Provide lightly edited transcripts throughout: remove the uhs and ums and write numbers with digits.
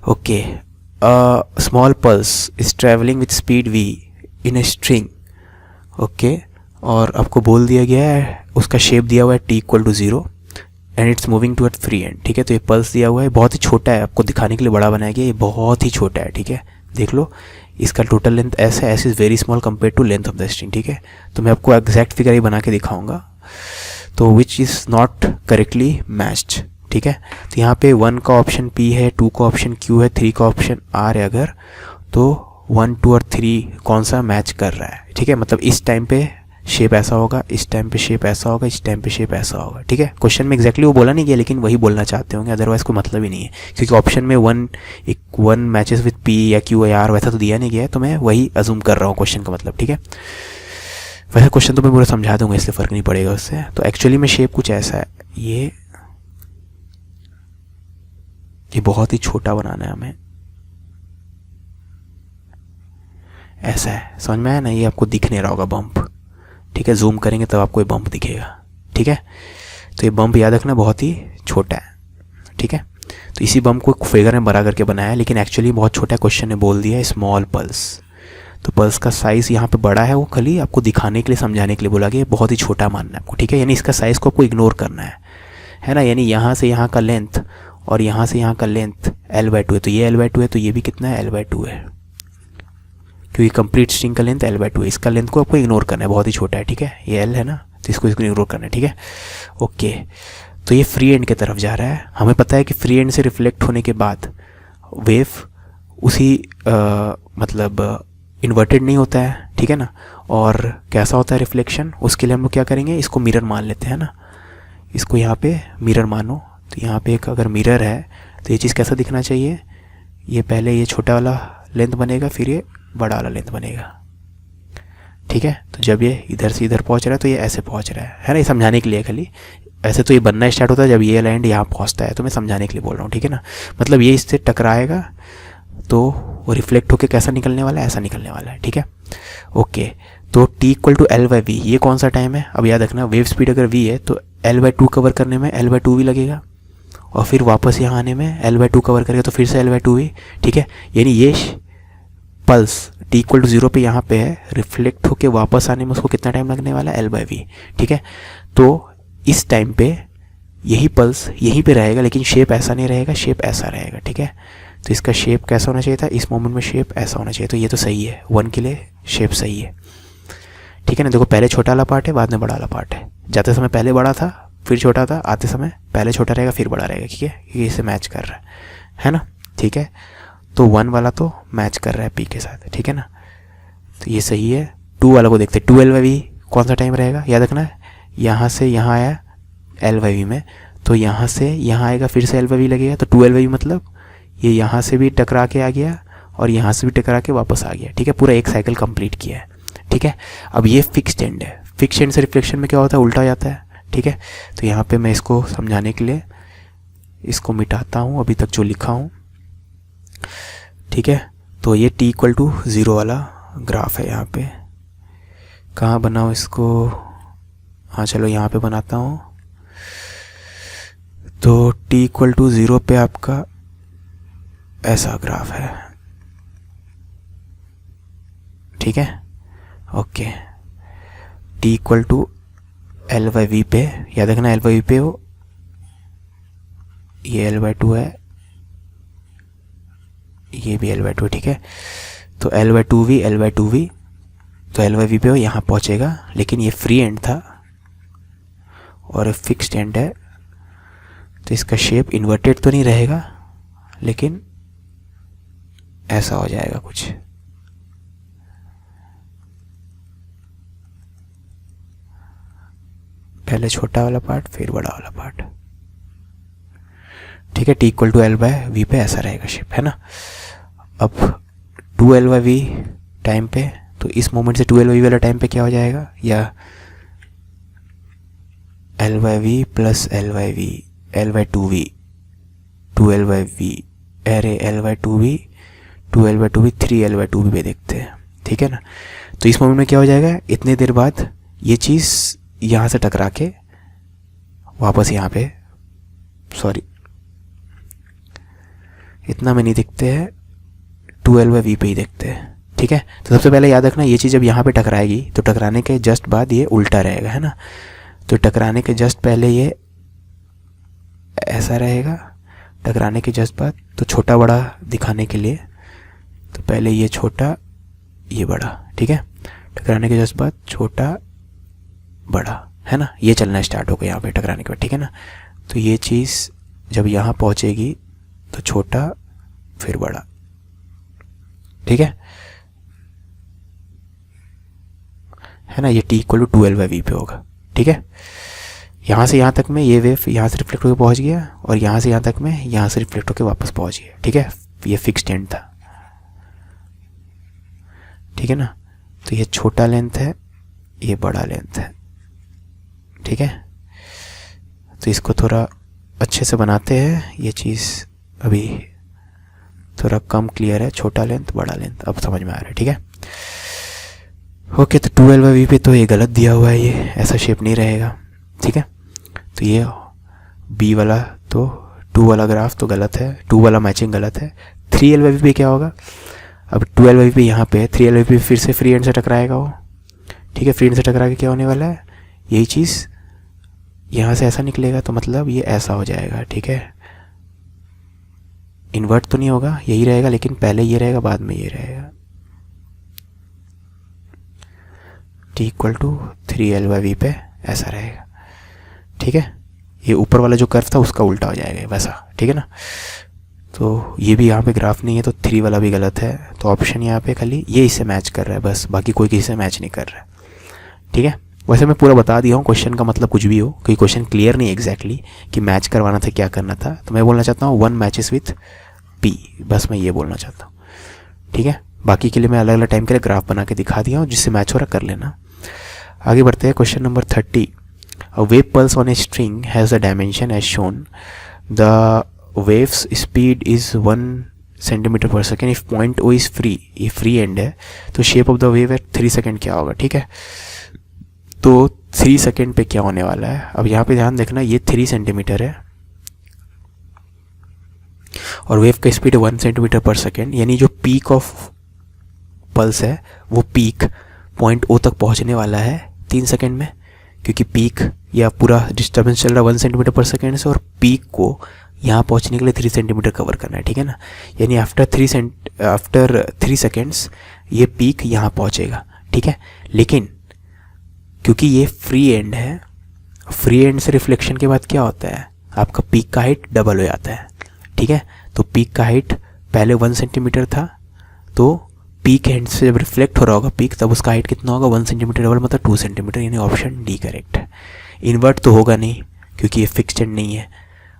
Okay, small pulse is travelling with speed v in a string. Okay, और आपको बोल दिया गया है, उसका शेप दिया हुआ है t equal to 0 and it's moving to at free end. ठीक है, तो ये पल्स दिया हुआ है, बहुत ही छोटा है, आपको दिखाने के लिए बड़ा बनाया गया, ये बहुत ही छोटा है। ठीक है, देख लो, इसका टोटल लेंथ एस है, S is very small compare to length of the string. ठीक है, तो मैं आपको एग्जैक्ट फिगर ही बना के दिखाऊंगा, तो which is not correctly matched. ठीक है, तो यहाँ पे 1 का ऑप्शन P है, 2 का ऑप्शन Q है, 3 का ऑप्शन R है। अगर तो 1, 2 और 3 कौन सा मैच कर रहा है। ठीक है, मतलब इस टाइम पे शेप ऐसा होगा, इस टाइम पे शेप ऐसा होगा, इस टाइम पे शेप ऐसा होगा। ठीक है, क्वेश्चन में एग्जैक्टली वो बोला नहीं गया, लेकिन वही बोलना चाहते होंगे, अदरवाइज कोई मतलब ही नहीं है, क्योंकि ऑप्शन में 1 मैचेस विथ P या Q या R वैसा तो दिया नहीं गया है, तो मैं वही अज्यूम कर रहा हूँ क्वेश्चन का मतलब। ठीक है, वैसे क्वेश्चन तो मैं पूरा समझा दूंगा, इसलिए फ़र्क नहीं पड़ेगा उससे। तो एक्चुअली में शेप कुछ ऐसा है, ये बहुत ही छोटा बनाना है हमें, ऐसा है, समझ में आया ना। ये आपको दिख नहीं रहा होगा बम्प। ठीक है, जूम करेंगे तब आपको ये बम्प दिखेगा। ठीक है, तो ये बम्प याद रखना बहुत ही छोटा है। ठीक है, तो इसी बम्प को फिगर में बड़ा करके बनाया है, लेकिन एक्चुअली बहुत छोटा है। क्वेश्चन ने बोल दिया है स्मॉल पल्स, तो पल्स का साइज़ यहाँ पे बड़ा है, वो खाली आपको दिखाने के लिए, समझाने के लिए बोला गया, बहुत ही छोटा मानना है आपको। ठीक है, यानी इसका साइज़ को आपको इग्नोर करना है ना। यानी यहाँ से यहाँ का लेंथ और यहाँ से यहाँ का लेंथ L/2 है, तो ये L/2 है, तो ये भी कितना है, L/2 है, क्योंकि कंप्लीट स्ट्रिंग का लेंथ L/2 है। इसका लेंथ को आपको इग्नोर करना है, बहुत ही छोटा है। ठीक है, ये L है ना, तो इसको इग्नोर करना है। ठीक है, ओके, तो ये फ्री एंड की तरफ जा रहा है। हमें पता है कि फ्री एंड से रिफ्लेक्ट होने के बाद वेव उसी मतलब इन्वर्टेड नहीं होता है। ठीक है ना, और कैसा होता है रिफ्लेक्शन, उसके लिए हम लोग क्या करेंगे, इसको मिरर मान लेते हैं ना, इसको यहाँ पे मिरर मानो। तो यहाँ पे एक अगर मिरर है तो ये चीज़ कैसा दिखना चाहिए, ये पहले ये छोटा वाला लेंथ बनेगा, फिर ये बड़ा वाला लेंथ बनेगा। ठीक है, तो जब ये इधर से इधर पहुँच रहा है तो ये ऐसे पहुँच रहा है ना, ये समझाने के लिए खाली। ऐसे तो ये बनना स्टार्ट होता है जब ये लैंड यहाँ पहुँचता है, तो मैं समझाने के लिए बोल रहा हूँ। ठीक है ना, मतलब ये इससे टकराएगा तो वो रिफ्लेक्ट होकर कैसा निकलने वाला है, ऐसा निकलने वाला है। ठीक है, ओके, तो t इक्वल टू L/v, ये कौन सा टाइम है, अब याद रखना, वेव स्पीड अगर v है तो L/2 कवर करने में L/2v लगेगा, और फिर वापस यहाँ आने में L/2 कवर करेगा तो फिर से L/2v। ठीक है, यानी ये पल्स t इक्वल टू 0 पे यहाँ पे है, रिफ्लेक्ट होके वापस आने में उसको कितना टाइम लगने वाला है, L/v। ठीक है, तो इस टाइम पे यही पल्स यहीं पे रहेगा, लेकिन शेप ऐसा नहीं रहेगा, शेप ऐसा रहेगा। ठीक है, तो इसका शेप कैसा होना चाहिए था, इस मोमेंट में शेप ऐसा होना चाहिए, तो ये तो सही है, 1 के लिए शेप सही है। ठीक है ना, देखो पहले छोटा वाला पार्ट है, बाद में बड़ा वाला पार्ट है। जाते समय पहले बड़ा था फिर छोटा था, आते समय पहले छोटा रहेगा फिर बड़ा रहेगा। ठीक है, क्योंकि इसे मैच कर रहा है ना। ठीक है, तो 1 वाला तो मैच कर रहा है P के साथ। ठीक है ना, तो ये सही है। 2 वाला को देखते हैं, 2L/v कौन सा टाइम रहेगा, याद रखना है, यहाँ से यहाँ आया L/v में, तो यहाँ से यहाँ आएगा, फिर से L/v लगेगा, तो 2L/v मतलब ये यहाँ से भी टकरा के आ गया और यहाँ से भी टकरा के वापस आ गया। ठीक है, पूरा एक साइकिल कंप्लीट किया है। ठीक है, अब ये फिक्स्ड एंड है, फिक्स्ड एंड से रिफ्लेक्शन में क्या होता है, उल्टा हो जाता है। ठीक है, तो यहाँ पे मैं इसको समझाने के लिए इसको मिटाता हूँ अभी तक जो लिखा हूँ। ठीक है, तो ये t इक्वल टू 0 वाला ग्राफ है, यहाँ पे कहाँ बनाऊँ इसको, हाँ चलो यहाँ पे बनाता हूँ। तो t इक्वल टू 0 पे आपका ऐसा ग्राफ है। ठीक है, okay, t equal to L/v पे, याद रखना L/v पे हो, ये L/2 है, ये भी L/2 है। ठीक है, तो L/2v, तो L/v पे हो, यहाँ पहुँचेगा, लेकिन ये फ्री एंड था और फिक्स्ड एंड है, तो इसका शेप इन्वर्टेड तो नहीं रहेगा, लेकिन ऐसा हो जाएगा कुछ। पहले छोटा वाला पार्ट फिर बड़ा वाला पार्ट। ठीक है, t इक्वल टू L/v पे ऐसा रहेगा शेप, है ना। अब 2L/v टाइम पे, तो इस मोमेंट से 2L/v वाला टाइम पे क्या हो जाएगा, या L/v plus L/v L/2v 2L/v, अरे L/2v 2L/2v 3L/2v पे देखते हैं। ठीक है ना, तो इस मोमेंट में क्या हो जाएगा, इतने देर बाद ये चीज़ यहाँ से टकरा के वापस यहाँ पे, सॉरी इतना में नहीं दिखते हैं, 2l/v पे ही दिखते हैं, ठीक है। तो सबसे पहले याद रखना, ये चीज़ जब यहाँ पे टकराएगी तो टकराने के जस्ट बाद ये उल्टा रहेगा, है ना। तो टकराने के जस्ट पहले ये ऐसा रहेगा, टकराने के जस्ट बाद तो छोटा बड़ा दिखाने के लिए तो पहले ये छोटा ये बड़ा, ठीक है। टकराने के जस्ट बाद छोटा बड़ा, है ना। ये चलना स्टार्ट होगा यहाँ पे टकराने के बाद, ठीक है ना। तो ये चीज़ जब यहाँ पहुँचेगी तो छोटा फिर बड़ा, ठीक है ना। ये t = 2l/v पे होगा, ठीक है। यहाँ से यहाँ तक में ये वेव यहाँ से रिफ्लेक्ट होकर पहुँच गया और यहाँ से यहाँ तक में यहाँ से रिफ्लेक्ट होकर वापस पहुँच गया, ठीक है। ये फिक्स्ड एंड था, ठीक है ना। तो ये छोटा लेंथ है, ये बड़ा लेंथ है, ठीक है। तो इसको थोड़ा अच्छे से बनाते हैं, ये चीज़ अभी थोड़ा कम क्लियर है, छोटा लेंथ बड़ा लेंथ अब समझ में आ रहा है, ठीक है। ओके, तो 2l/v पे तो ये गलत दिया हुआ है, ये ऐसा शेप नहीं रहेगा, ठीक है। तो ये b वाला तो 2 वाला ग्राफ तो गलत है, 2 वाला मैचिंग गलत है। 3l/v पे क्या होगा, अब 2l/v पे यहाँ पे 3l/v पे फिर से फ्री एंड से टकराएगा वो, ठीक है। फ्री एंड से टकरा के क्या होने वाला है, यही चीज़ यहाँ से ऐसा निकलेगा तो मतलब ये ऐसा हो जाएगा, ठीक है। इन्वर्ट तो नहीं होगा, यही रहेगा, लेकिन पहले ये रहेगा बाद में ये रहेगा। t = 3l/v पे ऐसा रहेगा, ठीक है। ये ऊपर वाला जो कर्व था उसका उल्टा हो जाएगा वैसा, ठीक है ना। तो ये भी यहाँ पे ग्राफ नहीं है तो 3 वाला भी गलत है। तो ऑप्शन यहाँ पे खाली ये इससे मैच कर रहा है बस, बाकी कोई किसी से मैच नहीं कर रहा है, ठीक है। वैसे मैं पूरा बता दिया हूँ, क्वेश्चन का मतलब कुछ भी हो, कोई क्वेश्चन क्लियर नहीं एग्जैक्टली कि मैच करवाना था क्या करना था, तो मैं बोलना चाहता हूँ 1 मैचेस विथ p, बस मैं ये बोलना चाहता हूँ, ठीक है। बाकी के लिए मैं अलग अलग टाइम के लिए ग्राफ बना के दिखा दिया हूँ, जिससे मैच हो रहा कर लेना। आगे बढ़ते हैं, question number 30। A wave pulse on a string has a dimension as shown. The wave's speed is 1 centimeter per second. If point O is free, ये free end है, तो shape of the wave at 3 second क्या होगा, ठीक है। तो 3 second पे क्या होने वाला है, अब यहाँ पे ध्यान देखना, ये 3 सेंटीमीटर है और वेव का स्पीड 1 सेंटीमीटर पर सेकेंड, यानी जो पीक ऑफ पल्स है वो पीक पॉइंट ओ तक पहुँचने वाला है 3 सेकेंड में, क्योंकि पीक या पूरा डिस्टर्बेंस चल रहा है 1 सेंटीमीटर पर सेकेंड से, और पीक को यहाँ पहुँचने के लिए 3 सेंटीमीटर कवर करना है, ठीक है ना। यानी आफ्टर 3 सेकेंड्स ये पीक यहाँ पहुँचेगा, ठीक है। लेकिन क्योंकि ये फ्री एंड है, फ्री एंड से रिफ्लेक्शन के बाद क्या होता है, आपका पीक का हाइट डबल हो जाता है, ठीक है। तो पीक का हाइट पहले 1 सेंटीमीटर था, तो पीक एंड से जब रिफ्लेक्ट हो रहा होगा पीक, तब उसका हाइट कितना होगा, 1 सेंटीमीटर डबल मतलब 2 सेंटीमीटर, यानी ऑप्शन डी करेक्ट है। इन्वर्ट तो होगा नहीं क्योंकि ये फिक्स्ड एंड नहीं है,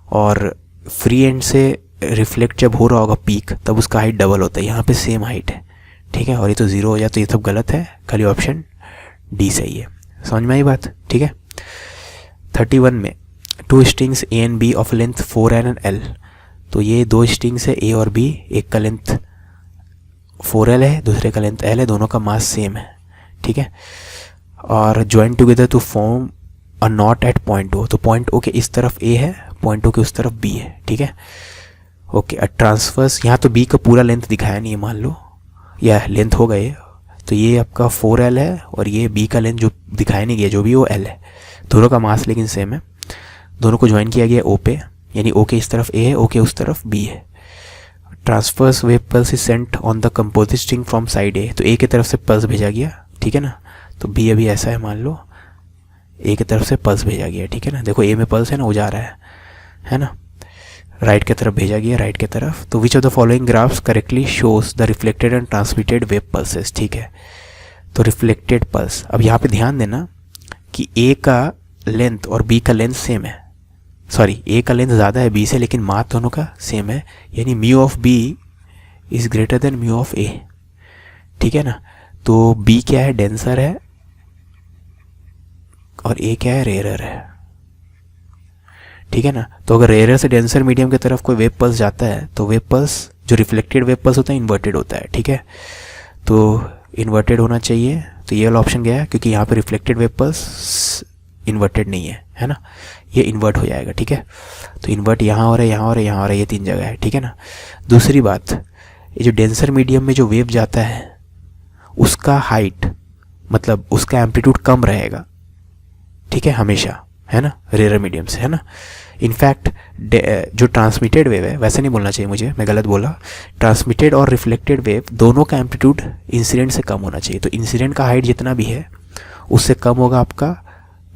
और फ्री एंड से रिफ्लेक्ट जब हो रहा होगा पीक तब उसका हाइट डबल होता है, यहाँ पे सेम हाइट है, ठीक है। और ये तो 0 हो जाए, तो ये सब गलत है, खाली ऑप्शन डी सही है। समझ में आई बात, ठीक है। 31 में 2 strings A and B of length 4l and l, तो ये 2 स्ट्रिंग्स है ए और बी, एक का लेंथ 4l है, दूसरे का लेंथ l है, दोनों का मास सेम है, ठीक है। और join together to form a knot at point O, तो पॉइंट ओ के इस तरफ a है, पॉइंट ओ के उस तरफ b है, ठीक है। ओके, ट्रांसफर्स, यहाँ तो b का पूरा लेंथ दिखाया नहीं है मान लो, या लेंथ हो गए, तो ये आपका 4l है और ये b का लेंथ जो दिखाया नहीं गया जो भी वो l है, दोनों का मास लेकिन सेम है, दोनों को ज्वाइन किया गया o पे, यानी o के इस तरफ a है, o के उस तरफ b है। Transverse wave pulse is sent on the composite string from side A, तो a की तरफ से पल्स भेजा गया, ठीक है ना। तो b अभी ऐसा है मान लो, a की तरफ से पल्स भेजा गया, ठीक है ना। देखो a में पल्स है ना, वो जा रहा है ना, राइट की तरफ भेजा गया, राइट की तरफ। तो which of the following graphs correctly shows the reflected and transmitted wave pulses, ठीक है। तो रिफ्लेक्टेड पल्स, अब यहाँ पे ध्यान देना कि a का लेंथ और b का लेंथ सेम है, सॉरी a का लेंथ ज़्यादा है b से, लेकिन मास दोनों का सेम है, यानी mu of b is greater than mu of a, ठीक है ना। तो b क्या है, डेंसर है, और a क्या है, रेयरर है, ठीक है ना। तो अगर रेयरर से डेंसर मीडियम की तरफ कोई वेव पल्स जाता है तो वेव पल्स जो रिफ्लेक्टेड वेव पल्स होता है इन्वर्टेड होता है, ठीक है। तो इन्वर्टेड होना चाहिए, तो ये वाला ऑप्शन गया, क्योंकि यहाँ पे रिफ्लेक्टेड वेव पल्स इन्वर्टेड नहीं है, है ना, ये इन्वर्ट हो जाएगा, ठीक है। तो इन्वर्ट यहाँ हो रहा है, यहाँ हो रहा है, यहाँ हो रहा है, ये 3 जगह है, ठीक है ना। दूसरी बात, ये जो डेंसर मीडियम में जो वेव जाता है उसका हाइट मतलब उसका एम्पलीट्यूड कम रहेगा, ठीक है, हमेशा, है ना, रेयर मीडियम से, है ना। इनफैक्ट जो ट्रांसमिटेड वेव है, वैसे नहीं बोलना चाहिए मुझे, मैं गलत बोला, ट्रांसमिटेड और रिफ्लेक्टेड वेव दोनों का एम्पलीट्यूड इंसिडेंट से कम होना चाहिए। तो इंसिडेंट का हाइट जितना भी है उससे कम होगा आपका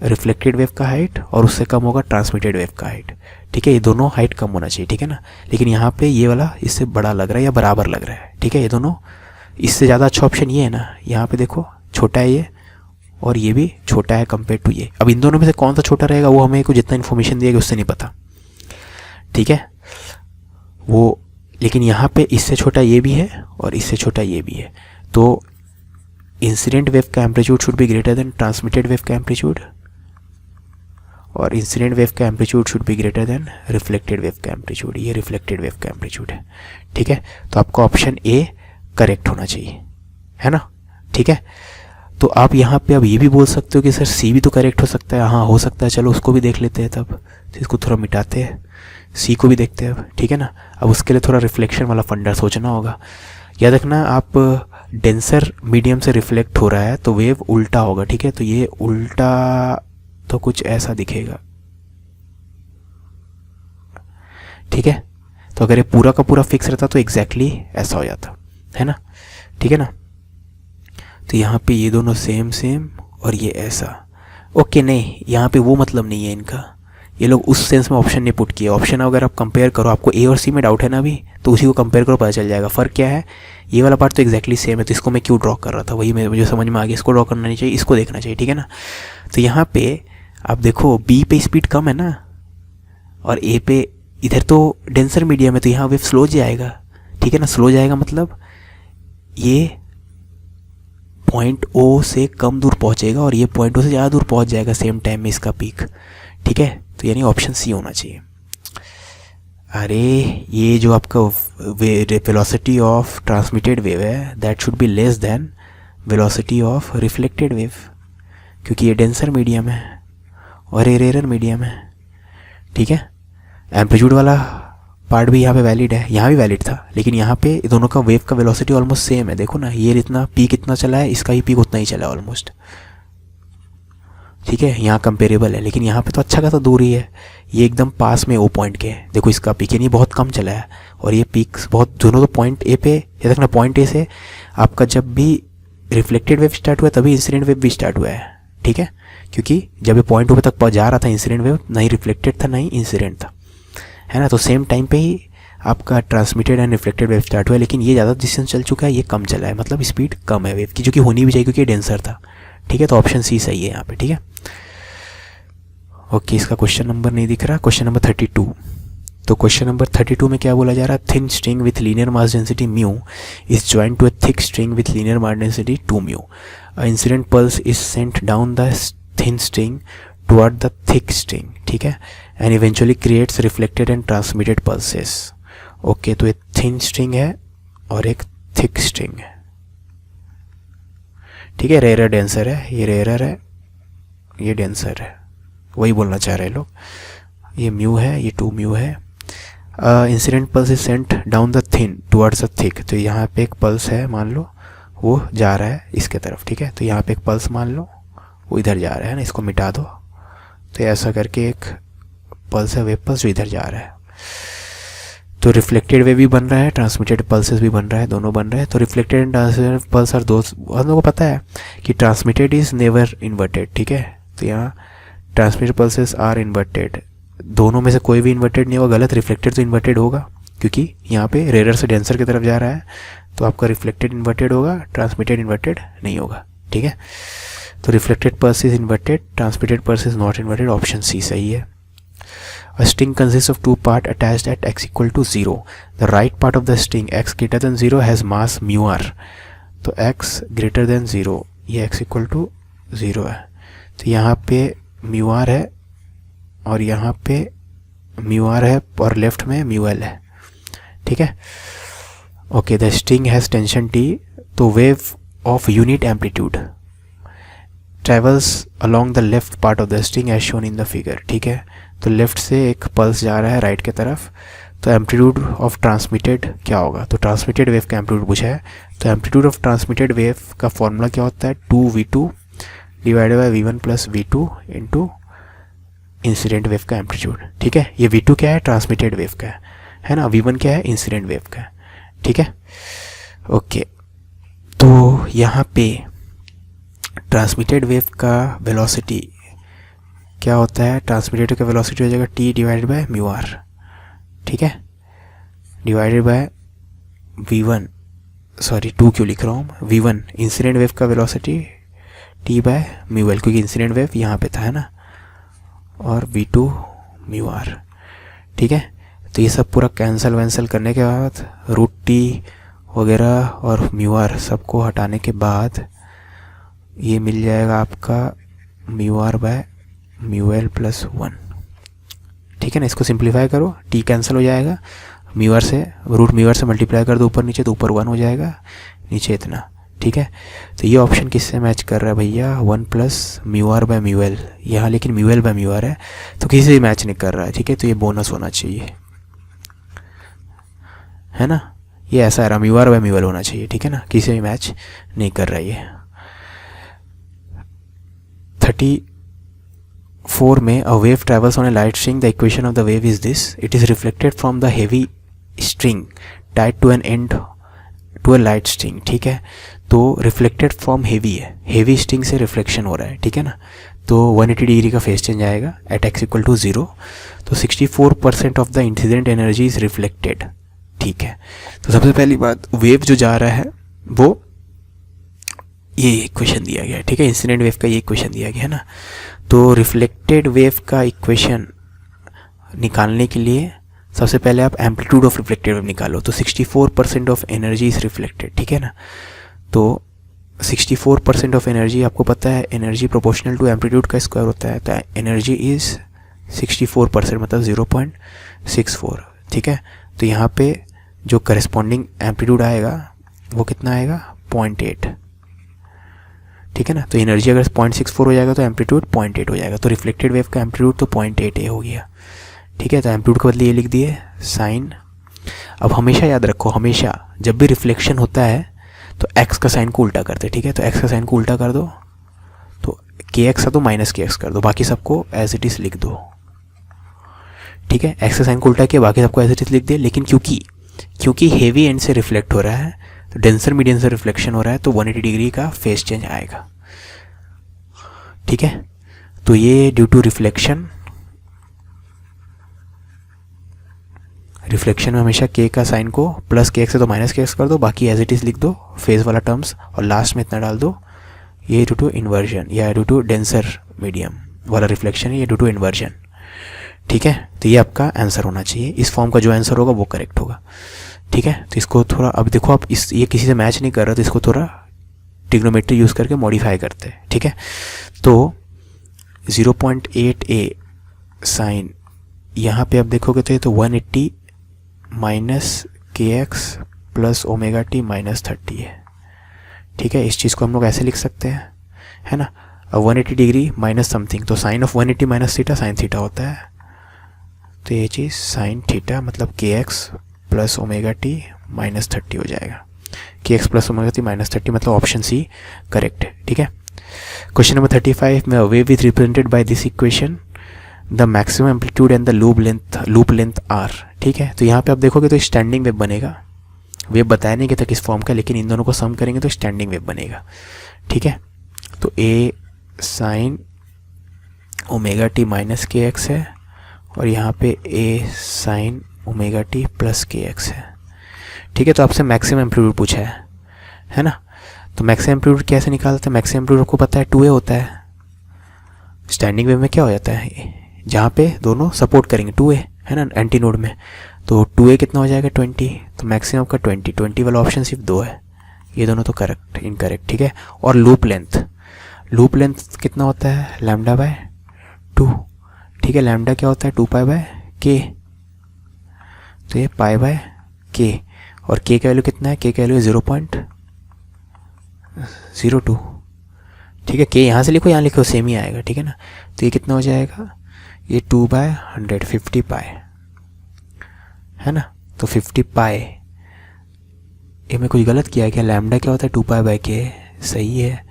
रिफ्लेक्टेड वेव का हाइट और उससे कम होगा ट्रांसमिटेड वेव का हाइट, ठीक है। ये दोनों हाइट कम होना चाहिए, ठीक है ना। लेकिन यहाँ पे ये वाला इससे बड़ा लग रहा है या बराबर लग रहा है, ठीक है। ये दोनों, इससे ज़्यादा अच्छा ऑप्शन ये है ना, यहाँ पे देखो छोटा है ये और ये भी छोटा है कंपेयर टू ये। अब इन दोनों में से कौन सा छोटा रहेगा वो हमें को जितना इन्फॉर्मेशन दिएगा उससे नहीं पता, ठीक है वो। लेकिन यहाँ पे इससे छोटा ये भी है और इससे छोटा ये भी है। तो इंसिडेंट वेव का amplitude should be greater than transmitted wave का एम्पलीट्यूड और इंसिडेंट वेव का amplitude should be greater than reflected wave का एम्पलीट्यूड। ये रिफ्लेक्टेड वेव का एम्पलीट्यूड है, ठीक है। तो आपका ऑप्शन ए करेक्ट होना चाहिए, है ना, ठीक है। तो आप यहाँ पे अब ये भी बोल सकते हो कि सर सी भी तो करेक्ट हो सकता है। हाँ हो सकता है, चलो उसको भी देख लेते हैं तब। तो इसको थोड़ा मिटाते हैं, सी को भी देखते हैं अब, ठीक है ना। अब उसके लिए थोड़ा रिफ्लेक्शन वाला फंडा सोचना होगा। याद रखना, आप डेंसर मीडियम से रिफ्लेक्ट हो रहा है तो वेव उल्टा होगा, ठीक है। तो ये उल्टा तो कुछ ऐसा दिखेगा, ठीक है। तो अगर ये पूरा का पूरा फिक्स रहता तो एग्जैक्टली ऐसा हो जाता, है ना, ठीक है ना। तो यहाँ पे ये दोनों सेम सेम और ये ऐसा, ओके। नहीं, यहाँ पे वो मतलब नहीं है इनका, ये लोग उस सेंस में ऑप्शन नहीं पुट किए। ऑप्शन अगर आप कंपेयर करो, आपको ए और सी में डाउट है ना अभी, तो उसी को कंपेयर करो, पता चल जाएगा फ़र्क क्या है। ये वाला पार्ट तो एग्जैक्टली सेम है, तो इसको मैं क्यों ड्रॉ कर रहा था, वही मुझे समझ में आ गया। इसको ड्रॉ करना नहीं चाहिए, इसको देखना चाहिए, ठीक है ना। तो यहाँ पे आप देखो बी पे स्पीड कम है ना और ए पे, इधर तो डेंसर मीडियम है तो यहाँ वेव स्लो जाएगा, ठीक है ना। स्लो जाएगा मतलब ये पॉइंट ओ से कम दूर पहुँचेगा और ये पॉइंट ओ से ज़्यादा दूर पहुँच जाएगा सेम टाइम में इसका पीक, ठीक है। तो यानी ऑप्शन सी होना चाहिए। अरे ये जो आपका वेलोसिटी ऑफ ट्रांसमिटेड वेव है that should be less than velocity of reflected wave, क्योंकि ये डेंसर मीडियम है और ये रेयर मीडियम है, ठीक है। एम्पलीट्यूड वाला पार्ट भी यहाँ पे वैलिड है, यहाँ भी वैलिड था, लेकिन यहाँ पे दोनों का वेव का वेलोसिटी ऑलमोस्ट सेम है। देखो ना, ये इतना पीक इतना चला है, इसका ही पीक उतना ही चला है ऑलमोस्ट, ठीक है। यहाँ कंपेरेबल है, लेकिन यहाँ पे तो अच्छा खासा दूरी है, ये एकदम पास में ओ पॉइंट के। देखो इसका पीक यानी बहुत कम चला है और ये पीक्स बहुत, दोनों तो पॉइंट ए पे, ये देखना पॉइंट ए से आपका जब भी रिफ्लेक्टेड वेव स्टार्ट हुआ तभी इंसिडेंट वेव भी स्टार्ट हुआ है, ठीक है। क्योंकि जब ये पॉइंट ओ पे तक जा रहा था इंसिडेंट वेव, नहीं रिफ्लेक्टेड था नहीं इंसिडेंट था, है ना। तो सेम टाइम पे ही आपका transmitted and reflected wave start हुआ है, लेकिन ये ज़्यादा डिस्टेंस चल चुका है, ये कम चला है, मतलब स्पीड कम है वेव की, जो कि होनी भी चाहिए क्योंकि डेंसर था, ठीक है। तो ऑप्शन सी सही है यहाँ पे, ठीक है। ओके, इसका क्वेश्चन नंबर नहीं दिख रहा, क्वेश्चन नंबर 32। तो क्वेश्चन नंबर 32 में क्या बोला जा रहा है, thin string with linear mass density mu is joint to a thick string with linear mass density 2 mu. A incident pulse is sent down the thin string toward the thick string, ठीक है, and eventually creates reflected and transmitted pulses. Okay, तो एक thin string है और एक thick string है, ठीक है। रेयर डेंसर है, ये रेयर है, ये डेंसर है, वही बोलना चाह रहे हैं लोग। ये म्यू है, ये 2 म्यू है। Incident pulse is sent down the thin towards the thick. तो यहाँ पे एक पल्स है, मान लो वो जा रहा है इसके तरफ, ठीक है। तो यहाँ पे एक पल्स मान लो वो इधर जा रहा है ना, इसको मिटा दो। तो ऐसा करके एक पल्स है, वेव पल्स जो इधर जा रहा है। तो रिफ्लेक्टेड वेव भी बन रहा है, ट्रांसमिटेड पल्सेस भी बन रहा है, दोनों बन रहे हैं। तो reflected and transmitted pulse are दोस्त, हम लोगों को पता है कि ट्रांसमिटेड इज नेवर इन्वर्टेड, ठीक है। तो यहाँ ट्रांसमिटेड पल्सेस आर इन्वर्टेड, दोनों में से कोई भी इन्वर्टेड नहीं होगा, गलत। रिफ्लेक्टेड तो इन्वर्टेड होगा क्योंकि यहाँ पे रेयर से डेंसर की तरफ जा रहा है, तो आपका रिफ्लेक्टेड इन्वर्टेड होगा, ट्रांसमिटेड इन्वर्टेड नहीं होगा, ठीक है। तो reflected pulse is inverted, transmitted pulse is not inverted, option C सही है। A string consists of 2 parts attached at x equal to 0. The right part of the string x greater than 0 has mass mu r. तो x greater than 0, ये x equal to 0 है। तो यहाँ पे mu r है और यहाँ पे mu r है और लेफ्ट में mu l है, ठीक है। Okay, the string has tension T, तो wave of unit amplitude travels along the left part of the string as shown in the figure, ठीक है। तो लेफ्ट से एक पल्स जा रहा है राइट की तरफ, तो एम्पलीट्यूड ऑफ ट्रांसमिटेड क्या होगा, तो ट्रांसमिटेड वेव का एम्पलीट्यूड पूछा है, तो एम्पलीट्यूड ऑफ ट्रांसमिटेड वेव का फॉर्मूला क्या होता है, 2v2 divided by v1 plus v2 into incident wave का एम्पलीट्यूड, ठीक है। ये v2 क्या है, ट्रांसमिटेड वेव का है ना, v1 क्या है, इंसिडेंट वेव का, ठीक है। ओके, तो यहाँ पे ट्रांसमिटेड वेव का वेलोसिटी क्या होता है, ट्रांसमिटेड का वेलोसिटी हो जाएगा t divided by mu R, ठीक है, डिवाइडेड बाय v1, सॉरी 2 क्यों लिख रहा हूँ, v1 इंसिडेंट वेव का velocity t bye mu L, क्योंकि इंसिडेंट वेव यहाँ पे था, है ना, और v2 म्यू आर, ठीक है। तो ये सब पूरा कैंसिल वैंसल करने के बाद रूट टी वगैरह और म्यू आर सबको हटाने के बाद ये मिल जाएगा आपका mu are by mu L plus 1, ठीक है ना। इसको सिंप्लीफाई करो, टी कैंसिल हो जाएगा, म्यू आर से रूट म्यू आर से मल्टीप्लाई कर दो ऊपर नीचे, तो ऊपर 1 हो जाएगा, नीचे इतना, ठीक है। तो ये ऑप्शन किससे मैच कर रहा है भैया, 1 plus mu are by mu L, यहाँ लेकिन mu L by mu R है तो किसी से मैच नहीं कर रहा है, ठीक है। तो ये बोनस होना चाहिए, है ना, ये ऐसा है, mu are by mu l होना चाहिए, ठीक है ना, किसी से भी मैच नहीं कर रहा है ये। 34 में a wave travels on a light string, the equation of the wave is this, it is reflected from the heavy string tied to an end to a light string, ठीक है। तो रिफ्लेक्टेड फ्रॉम हेवी है, heavy string से reflection हो रहा है, ठीक है ना। तो 180 डिग्री का फेस चेंज आएगा एट x इक्वल टू 0, तो 64% of the incident energy is reflected, ठीक है। तो सबसे पहली बात, वेव जो जा रहा है वो ये इक्वेशन दिया गया है, ठीक है, इंसिडेंट वेव का ये इक्वेशन दिया गया है ना। तो रिफ्लेक्टेड वेव का इक्वेशन निकालने के लिए सबसे पहले आप एम्पलीट्यूड ऑफ रिफ्लेक्टेड वेव निकालो, तो 64% ऑफ एनर्जी इज रिफ्लेक्टेड, ठीक है ना। तो 64% ऑफ एनर्जी, आपको पता है एनर्जी प्रोपोर्शनल टू एम्पलीट्यूड का स्क्वायर होता है, तो एनर्जी इज 64% मतलब 0.64, ठीक है। तो यहाँ पे जो करस्पॉन्डिंग एम्पलीट्यूड आएगा वो कितना आएगा, 0.8, ठीक है ना। तो एनर्जी अगर 0.64 हो जाएगा तो एम्पलीट्यूड 0.8 हो जाएगा, तो रिफ्लेक्टेड वेव का एम्पलीट्यूड तो 0.8 हो गया, ठीक है। तो एम्पलीट्यूड के बदले ये लिख दिए साइन। अब हमेशा याद रखो, हमेशा जब भी रिफ्लेक्शन होता है तो x का साइन को उल्टा करते, ठीक है। तो x का साइन को उल्टा कर दो, तो kx है तो माइनस kx कर दो, बाकी सबको एज इट इज लिख दो, ठीक है। x का साइन को उल्टा किया, बाकी सबको एज इट इज लिख दिया। लेकिन क्योंकि हेवी एंड से रिफ्लेक्ट हो रहा है, तो डेंसर मीडियम से रिफ्लेक्शन हो रहा है, तो 180 डिग्री का फेस चेंज आएगा, ठीक है। तो ये ड्यू टू रिफ्लेक्शन में हमेशा k का साइन को प्लस के एक्स है तो माइनस के एक्स कर दो, बाकी एज इट इज लिख दो फेज वाला टर्म्स, और लास्ट में इतना डाल दो, ये ड्यू टू इन्वर्जन या ड्यू टू डेंसर मीडियम वाला रिफ्लेक्शन है, ये ड्यू टू इन्वर्जन, ठीक है। तो ये आपका आंसर होना चाहिए, इस फॉर्म का जो आंसर होगा वो करेक्ट होगा, ठीक है। तो इसको थोड़ा, अब देखो आप ये किसी से मैच नहीं कर रहे, तो इसको थोड़ा ट्रिग्नोमेट्री यूज़ करके मॉडिफाई करते हैं, ठीक है। तो 0.8a साइन यहाँ पे आप देखोगे तो ये तो 180 माइनस के x plus omega t minus 30 है, ठीक है। इस चीज़ को हम लोग ऐसे लिख सकते हैं, है ना। अब 180 डिग्री माइनस समथिंग, तो sine of 180 minus theta sine theta होता है, तो ये चीज़ साइन थीटा मतलब k x plus omega t minus 30 हो जाएगा, k x plus omega t minus 30 मतलब ऑप्शन सी करेक्ट है, ठीक है। क्वेश्चन नंबर 35 में wave is represented by this equation, the maximum amplitude and the loop length are, ठीक है। तो यहाँ पे आप देखोगे तो स्टैंडिंग वेव बनेगा, वेव बताया नहीं कि था किस फॉर्म का, लेकिन इन दोनों को सम करेंगे तो स्टैंडिंग वेव बनेगा, ठीक है। तो ए साइन ओमेगा टी माइनस के एक्स है, और यहाँ पे ए साइन ओमेगा टी प्लस के एक्स है, ठीक है। तो आपसे मैक्सिमम एम्पलीट्यूड पूछा है ना। तो मैक्सिमम एम्पलीट्यूड कैसे निकालते हैं, मैक्सिमम एम्पलीट्यूड आपको पता है 2a होता है, स्टैंडिंग वेव में क्या हो जाता है, जहाँ पे दोनों सपोर्ट करेंगे 2a, है ना, एंटी नोड में, तो 2a कितना हो जाएगा 20, तो मैक्सिमम का 20 वाला ऑप्शन सिर्फ 2 है, ये दोनों तो करेक्ट इनकरेक्ट, ठीक है। और लूप लेंथ कितना होता है, लैम्डा बाय 2, ठीक है। लैम्डा क्या होता है 2 पाई बाय के, तो ये पाई बाय के, और के का वैल्यू कितना है, के का वैल्यू 0.02, ठीक है, के यहाँ से लिखो यहाँ लिखो सेम ही आएगा, ठीक है ना। तो ये कितना हो जाएगा, ये 2/100 50 पाई है ना। तो 50 पाई, ये मैं कुछ गलत किया क्या, लैम्डा क्या होता है 2π/k, सही है,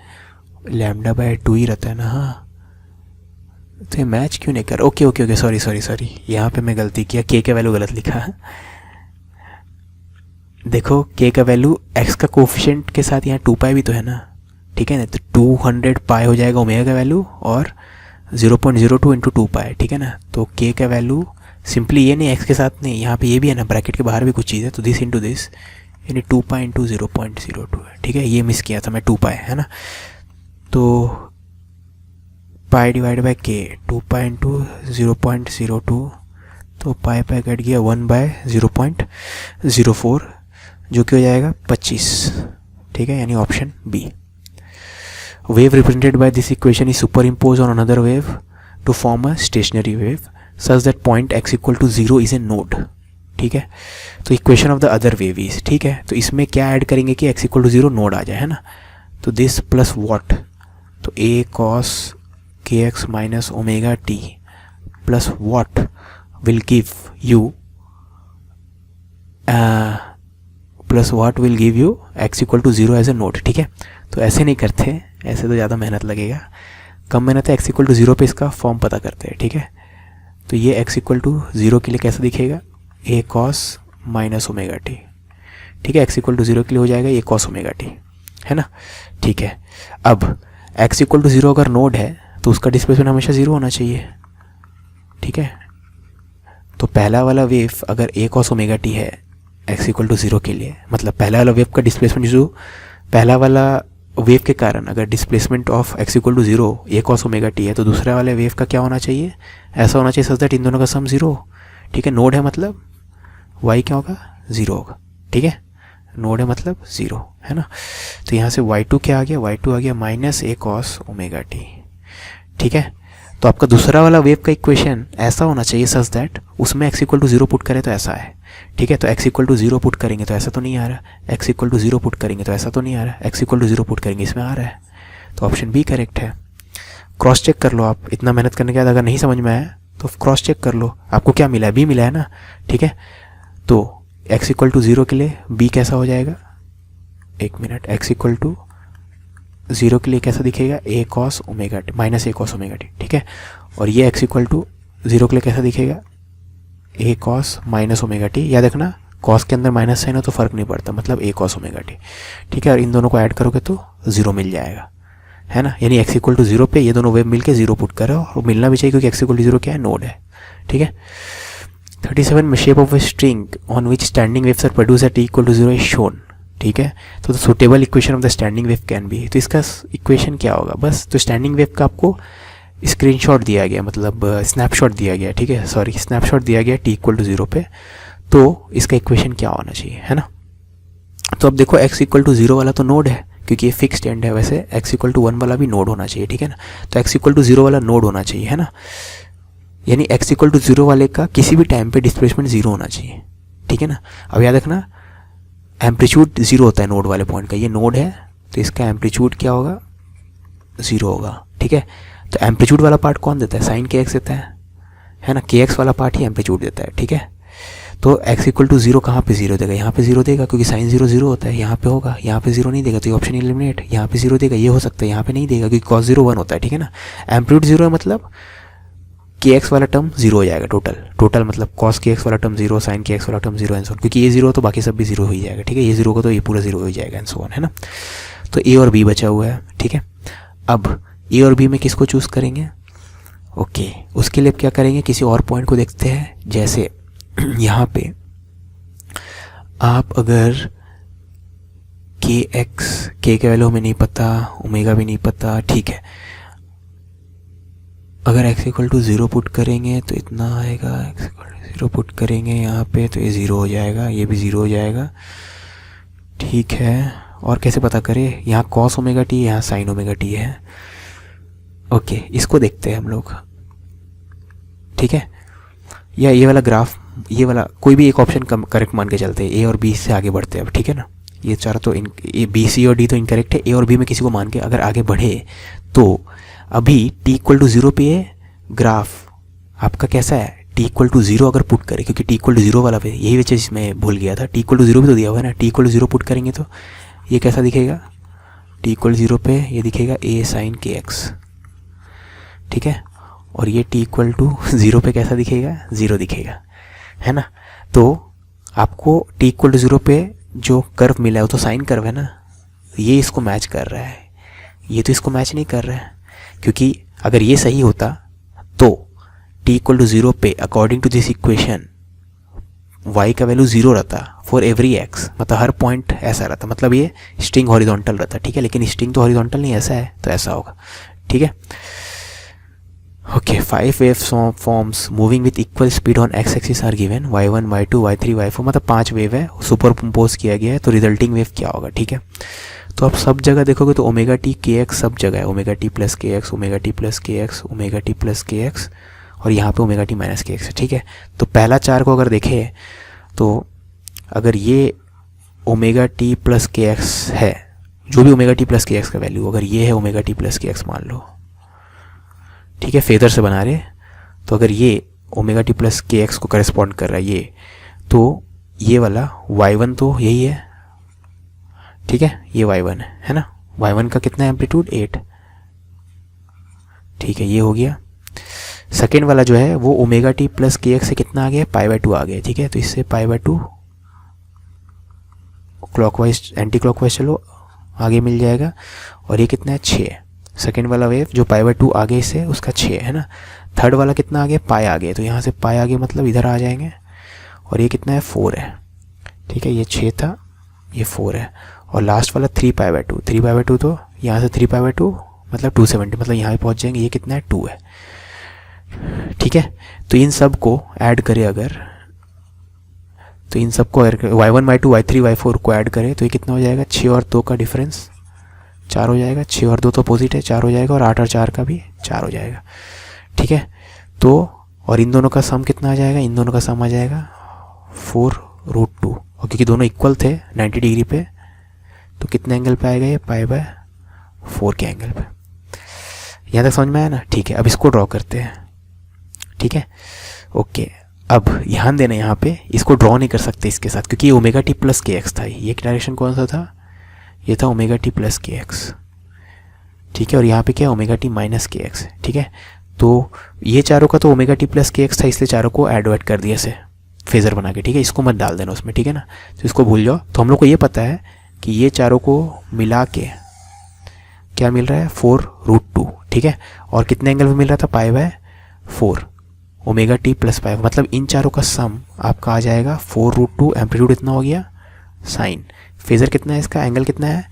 λ/2 ही रहता है ना। हाँ, तो ये मैच क्यों नहीं कर, ओके ओके ओके, सॉरी, यहाँ पे मैं गलती किया, के का वैल्यू गलत लिखा। देखो के का वैल्यू एक्स का कोफिशिएंट के साथ यहाँ 2π भी तो है ना, ठीक है ना। तो 200 पाई हो जाएगा ओमेगा का वैल्यू और 0.02 × 2π, ठीक है ना। तो के का वैल्यू सिंपली ये नहीं एक्स के साथ नहीं, यहाँ पे ये भी है ना, ब्रैकेट के बाहर भी कुछ चीज़ है, तो दिस इंटू दिस, यानी 2π × 0.02 है, ठीक है। ये मिस किया था मैं 2π, है ना। तो पाई डिवाइड बाई के, 2π × 0.02, तो पाई कट गया 1/0.04, जो कि हो जाएगा 25, ठीक है, यानी option B. Wave represented by this equation is superimpose on another wave to form a stationary wave such that point x = 0 is a node, ठीक है। तो equation of the other wave is, ठीक है, तो इसमें क्या add करेंगे कि x = 0 नोड आ जाए, है ना। तो दिस प्लस वॉट, तो a cos kx minus omega t plus what will give you x = 0 as a node, ठीक है। तो ऐसे नहीं करते, ऐसे तो ज़्यादा मेहनत लगेगा, कम मेहनत है, x = 0 पे इसका फॉर्म पता करते हैं, ठीक है। तो ये x = 0 के लिए कैसा दिखेगा, a cos minus omega t, ठीक है, x = 0 के लिए हो जाएगा a cos omega t, है ना, ठीक है। अब x = 0 अगर नोड है तो उसका डिस्प्लेसमेंट हमेशा 0 होना चाहिए, ठीक है। तो पहला वाला वेव अगर a cos omega t है x = 0 के लिए, मतलब पहला वाला वेव का डिस्प्लेसमेंट जो पहला वाला वेव के कारण अगर displacement of x = 0 a cos omega t है, तो दूसरे वाले वेव का क्या होना चाहिए, ऐसा होना चाहिए सच दैट इन दोनों का सम 0, ठीक है। नोड है मतलब y क्या होगा, 0 होगा, ठीक है, नोड है मतलब 0, है ना। तो यहाँ से y2 क्या आ गया, y2 आ गया -a cos omega t, ठीक है। तो आपका दूसरा वाला वेव का इक्वेशन ऐसा होना चाहिए सच दैट उसमें x = 0 पुट करें तो ऐसा है, ठीक है। तो x = 0 पुट करेंगे तो ऐसा तो नहीं आ रहा, x = 0 पुट करेंगे तो ऐसा तो नहीं आ रहा, x = 0 पुट करेंगे इसमें आ रहा है, तो ऑप्शन बी करेक्ट है। क्रॉस चेक कर लो आप, इतना मेहनत करने के बाद अगर नहीं समझ में आया तो क्रॉस चेक कर लो, आपको क्या मिला है, बी मिला है ना, ठीक है। तो x = 0 के लिए b कैसा हो जाएगा, एक मिनट, x = 0 के लिए कैसा दिखेगा, a cos omega t -a cos omega t, ठीक है। और ये x = 0 के लिए कैसा दिखेगा, a cos -omega t, याद रखना cos के अंदर माइनस साइन हो तो फ़र्क नहीं पड़ता, मतलब a cos omega t, ठीक है। और इन दोनों को ऐड करोगे तो 0 मिल जाएगा, है ना। यानी x = 0 पे ये दोनों वेव मिलके 0 पुट करो, और मिलना भी चाहिए क्योंकि x = 0 क्या है, नोड है, ठीक है। 37 shape of a string on which standing waves are produce at t = 0 is shown, ठीक है। तो suitable equation of the standing wave can be, तो इसका इक्वेशन क्या होगा, बस तो स्टैंडिंग वेव का आपको स्क्रीनशॉट दिया गया, मतलब स्नैपशॉट दिया गया, ठीक है, सॉरी स्नैपशॉट दिया गया t = 0 पे, तो इसका इक्वेशन क्या होना चाहिए, है ना। तो अब देखो x = 0 वाला तो नोड है क्योंकि ये फिक्स्ड एंड है, वैसे x = 1 वाला भी नोड होना चाहिए, ठीक है ना। तो x = 0 वाला नोड होना चाहिए, है ना, यानी x = 0 वाले का किसी भी टाइम पे डिस्प्लेसमेंट 0 होना चाहिए, ठीक है ना। अब याद रखना एम्पलीट्यूड 0 होता है नोड वाले पॉइंट का, ये नोड है तो इसका एम्पलीट्यूड क्या होगा, 0 होगा, ठीक है। तो एम्पलीट्यूड वाला पार्ट कौन देता है, साइन kx देता है ना, kx वाला पार्ट ही एम्पलीट्यूड देता है, ठीक है। तो x = 0 कहाँ पे 0 देगा, यहाँ पे 0 देगा क्योंकि साइन 0 0 होता है, यहाँ पे होगा, यहाँ पे 0 नहीं देगा तो ये ऑप्शन एलिमिनेट, यहाँ पे 0 देगा, ये हो सकता है, यहाँ पे नहीं देगा क्योंकि cos 0 1 होता है, ठीक है ना। एम्पलीट्यूड 0 है मतलब kx वाला टर्म 0 हो जाएगा, टोटल मतलब cos kx वाला टर्म 0, sin kx वाला टर्म 0 एंड सो ऑन, क्योंकि ये 0 तो बाकी सब भी 0 हो ही जाएगा, ठीक है। ये 0 को तो ये पूरा 0 हो ही जाएगा एंड सो ऑन, है ना। तो a और b बचा हुआ है, ठीक है। अब a और b में किसको चूज़ करेंगे, ओके, उसके लिए क्या करेंगे, किसी और पॉइंट को देखते हैं, जैसे यहाँ पे आप अगर k के वैल्यू हमें नहीं पता, ओमेगा भी नहीं पता, ठीक है। अगर x = 0 पुट करेंगे तो इतना आएगा, x = 0 पुट करेंगे यहाँ पे तो ये 0 हो जाएगा, ये भी 0 हो जाएगा, ठीक है। और कैसे पता करें, यहाँ cos omega t, यहाँ sin omega t है, ओके, इसको देखते हैं हम लोग, ठीक है। या ये वाला ग्राफ, ये वाला कोई भी एक ऑप्शन करेक्ट मान के चलते हैं, ए और बी से आगे बढ़ते हैं अब, ठीक है ना। ये चारों तो ये बी सी और डी तो इनकरेक्ट है। ए और बी में किसी को मान के अगर आगे बढ़े तो अभी टी इक्वल टू 0 पे ग्राफ आपका कैसा है, टी इक्वल टू 0 अगर पुट करें, क्योंकि टी इक्वल टू 0 वाला पे यही वजह इसमें भूल गया था, टी इक्वल टू 0 भी तो दिया हुआ है ना। टी इक्वल टू 0 पुट करेंगे तो ये कैसा दिखेगा, टी इक्वल 0 पे ये दिखेगा ए साइन के एक्स, ठीक है। और ये टी इक्वल टू 0 पे कैसा दिखेगा, 0 दिखेगा, है ना। तो आपको टी इक्वल टू 0 पे जो कर्व मिला है वो तो साइन कर्व है ना, ये इसको मैच कर रहा है, ये तो इसको मैच नहीं कर रहा है। क्योंकि अगर ये सही होता तो टी इक्वल टू 0 पे according to this equation y का वैल्यू 0 रहता फॉर एवरी x, मतलब हर पॉइंट ऐसा रहता, मतलब ये स्ट्रिंग हॉरिजॉन्टल रहता, ठीक है। लेकिन स्ट्रिंग तो हॉरिजॉन्टल नहीं, ऐसा है तो ऐसा होगा, ठीक है। Okay, 5 wave forms moving with equal speed on x axis are given, y1 y2 y3 y4, मतलब 5 वेव है, सुपर कंपोज किया गया है, तो रिजल्टिंग वेव क्या होगा, ठीक है। तो आप सब जगह देखोगे तो ओमेगा टी के एक्स सब जगह है, ओमेगा टी प्लस के एक्स, ओमेगा टी प्लस के एक्स, ओमेगा टी प्लस के एक्स, और यहाँ पे ओमेगा टी माइनस के एक्स है, ठीक है। तो पहला 4 को अगर देखें तो अगर ये ओमेगा टी प्लस के एक्स है, जो भी ओमेगा टी प्लस के एक्स का वैल्यू अगर ये है ओमेगा टी प्लस के एक्स मान लो, ठीक है, फेदर से बना रहे, तो अगर ये ओमेगा टी प्लस के एक्स को करेस्पॉन्ड कर रहा है ये, तो ये वाला y1 तो यही है, ठीक है, ये y1 है ना। y1 का कितना है एम्पलीट्यूड 8, ठीक है, ये हो गया। सेकेंड वाला जो है वो ओमेगा टी प्लस के एक्स से कितना आ गया, π/2 आ गया, ठीक है। तो इससे π/2 क्लॉकवाइज एंटी क्लॉकवाइज चलो आगे मिल जाएगा, और ये कितना है 6, सेकेंड वाला वेव जो π/2 आगे इससे उसका 6 है ना। थर्ड वाला कितना आ गया, पाई आ गया, तो यहाँ से पाई आ गया मतलब इधर आ जाएंगे, और ये कितना है 4 है, ठीक है, ये 6 था ये 4 है, और लास्ट वाला 3π/2, 3π/2 तो यहाँ से 3π/2 मतलब 270, मतलब यहाँ पे पहुँच जाएंगे, ये कितना है 2 है, ठीक है। तो इन सब को ऐड करें अगर, तो इन सब को y1 y2 y3 y4 को ऐड करें तो ये कितना हो जाएगा, 6 और 2 का डिफरेंस 4 हो जाएगा, 6 और 2 तो अपोजिट है 4 हो जाएगा, और 8 और 4 का भी 4 हो जाएगा, ठीक है। तो और इन दोनों का सम कितना आ जाएगा, इन दोनों का सम आ जाएगा 4√2, और क्योंकि दोनों इक्वल थे 90 डिग्री पे, तो कितने एंगल पे आएगा ये, π/4 के एंगल पे। यहाँ तक समझ में आया ना, ठीक है। अब इसको ड्रॉ करते हैं, ठीक है, ओके। अब ध्यान देना यहाँ पे, इसको ड्रॉ नहीं कर सकते इसके साथ, क्योंकि ये ओमेगा टी प्लस के एक्स था, ये डायरेक्शन कौन सा था, ये था ओमेगा टी प्लस के एक्स, ठीक है। और यहाँ पे क्या ओमेगा टी माइनस के एक्स, ठीक है। तो ये चारों का तो ओमेगा टी प्लस के एक्स था, इसलिए चारों को ऐड कर दिया से फेजर बना के, ठीक है। इसको मत डाल देना उसमें, ठीक है ना, तो इसको भूल जाओ। तो हम लोग को ये पता है कि ये चारों को मिला के क्या मिल रहा है, 4√2, ठीक है। और कितने एंगल में मिल रहा था, π/4 ओमेगा टी प्लस पाई, मतलब इन चारों का सम आपका आ जाएगा 4√2, एम्पलीट्यूड इतना हो गया, साइन फेजर कितना है इसका, एंगल कितना है,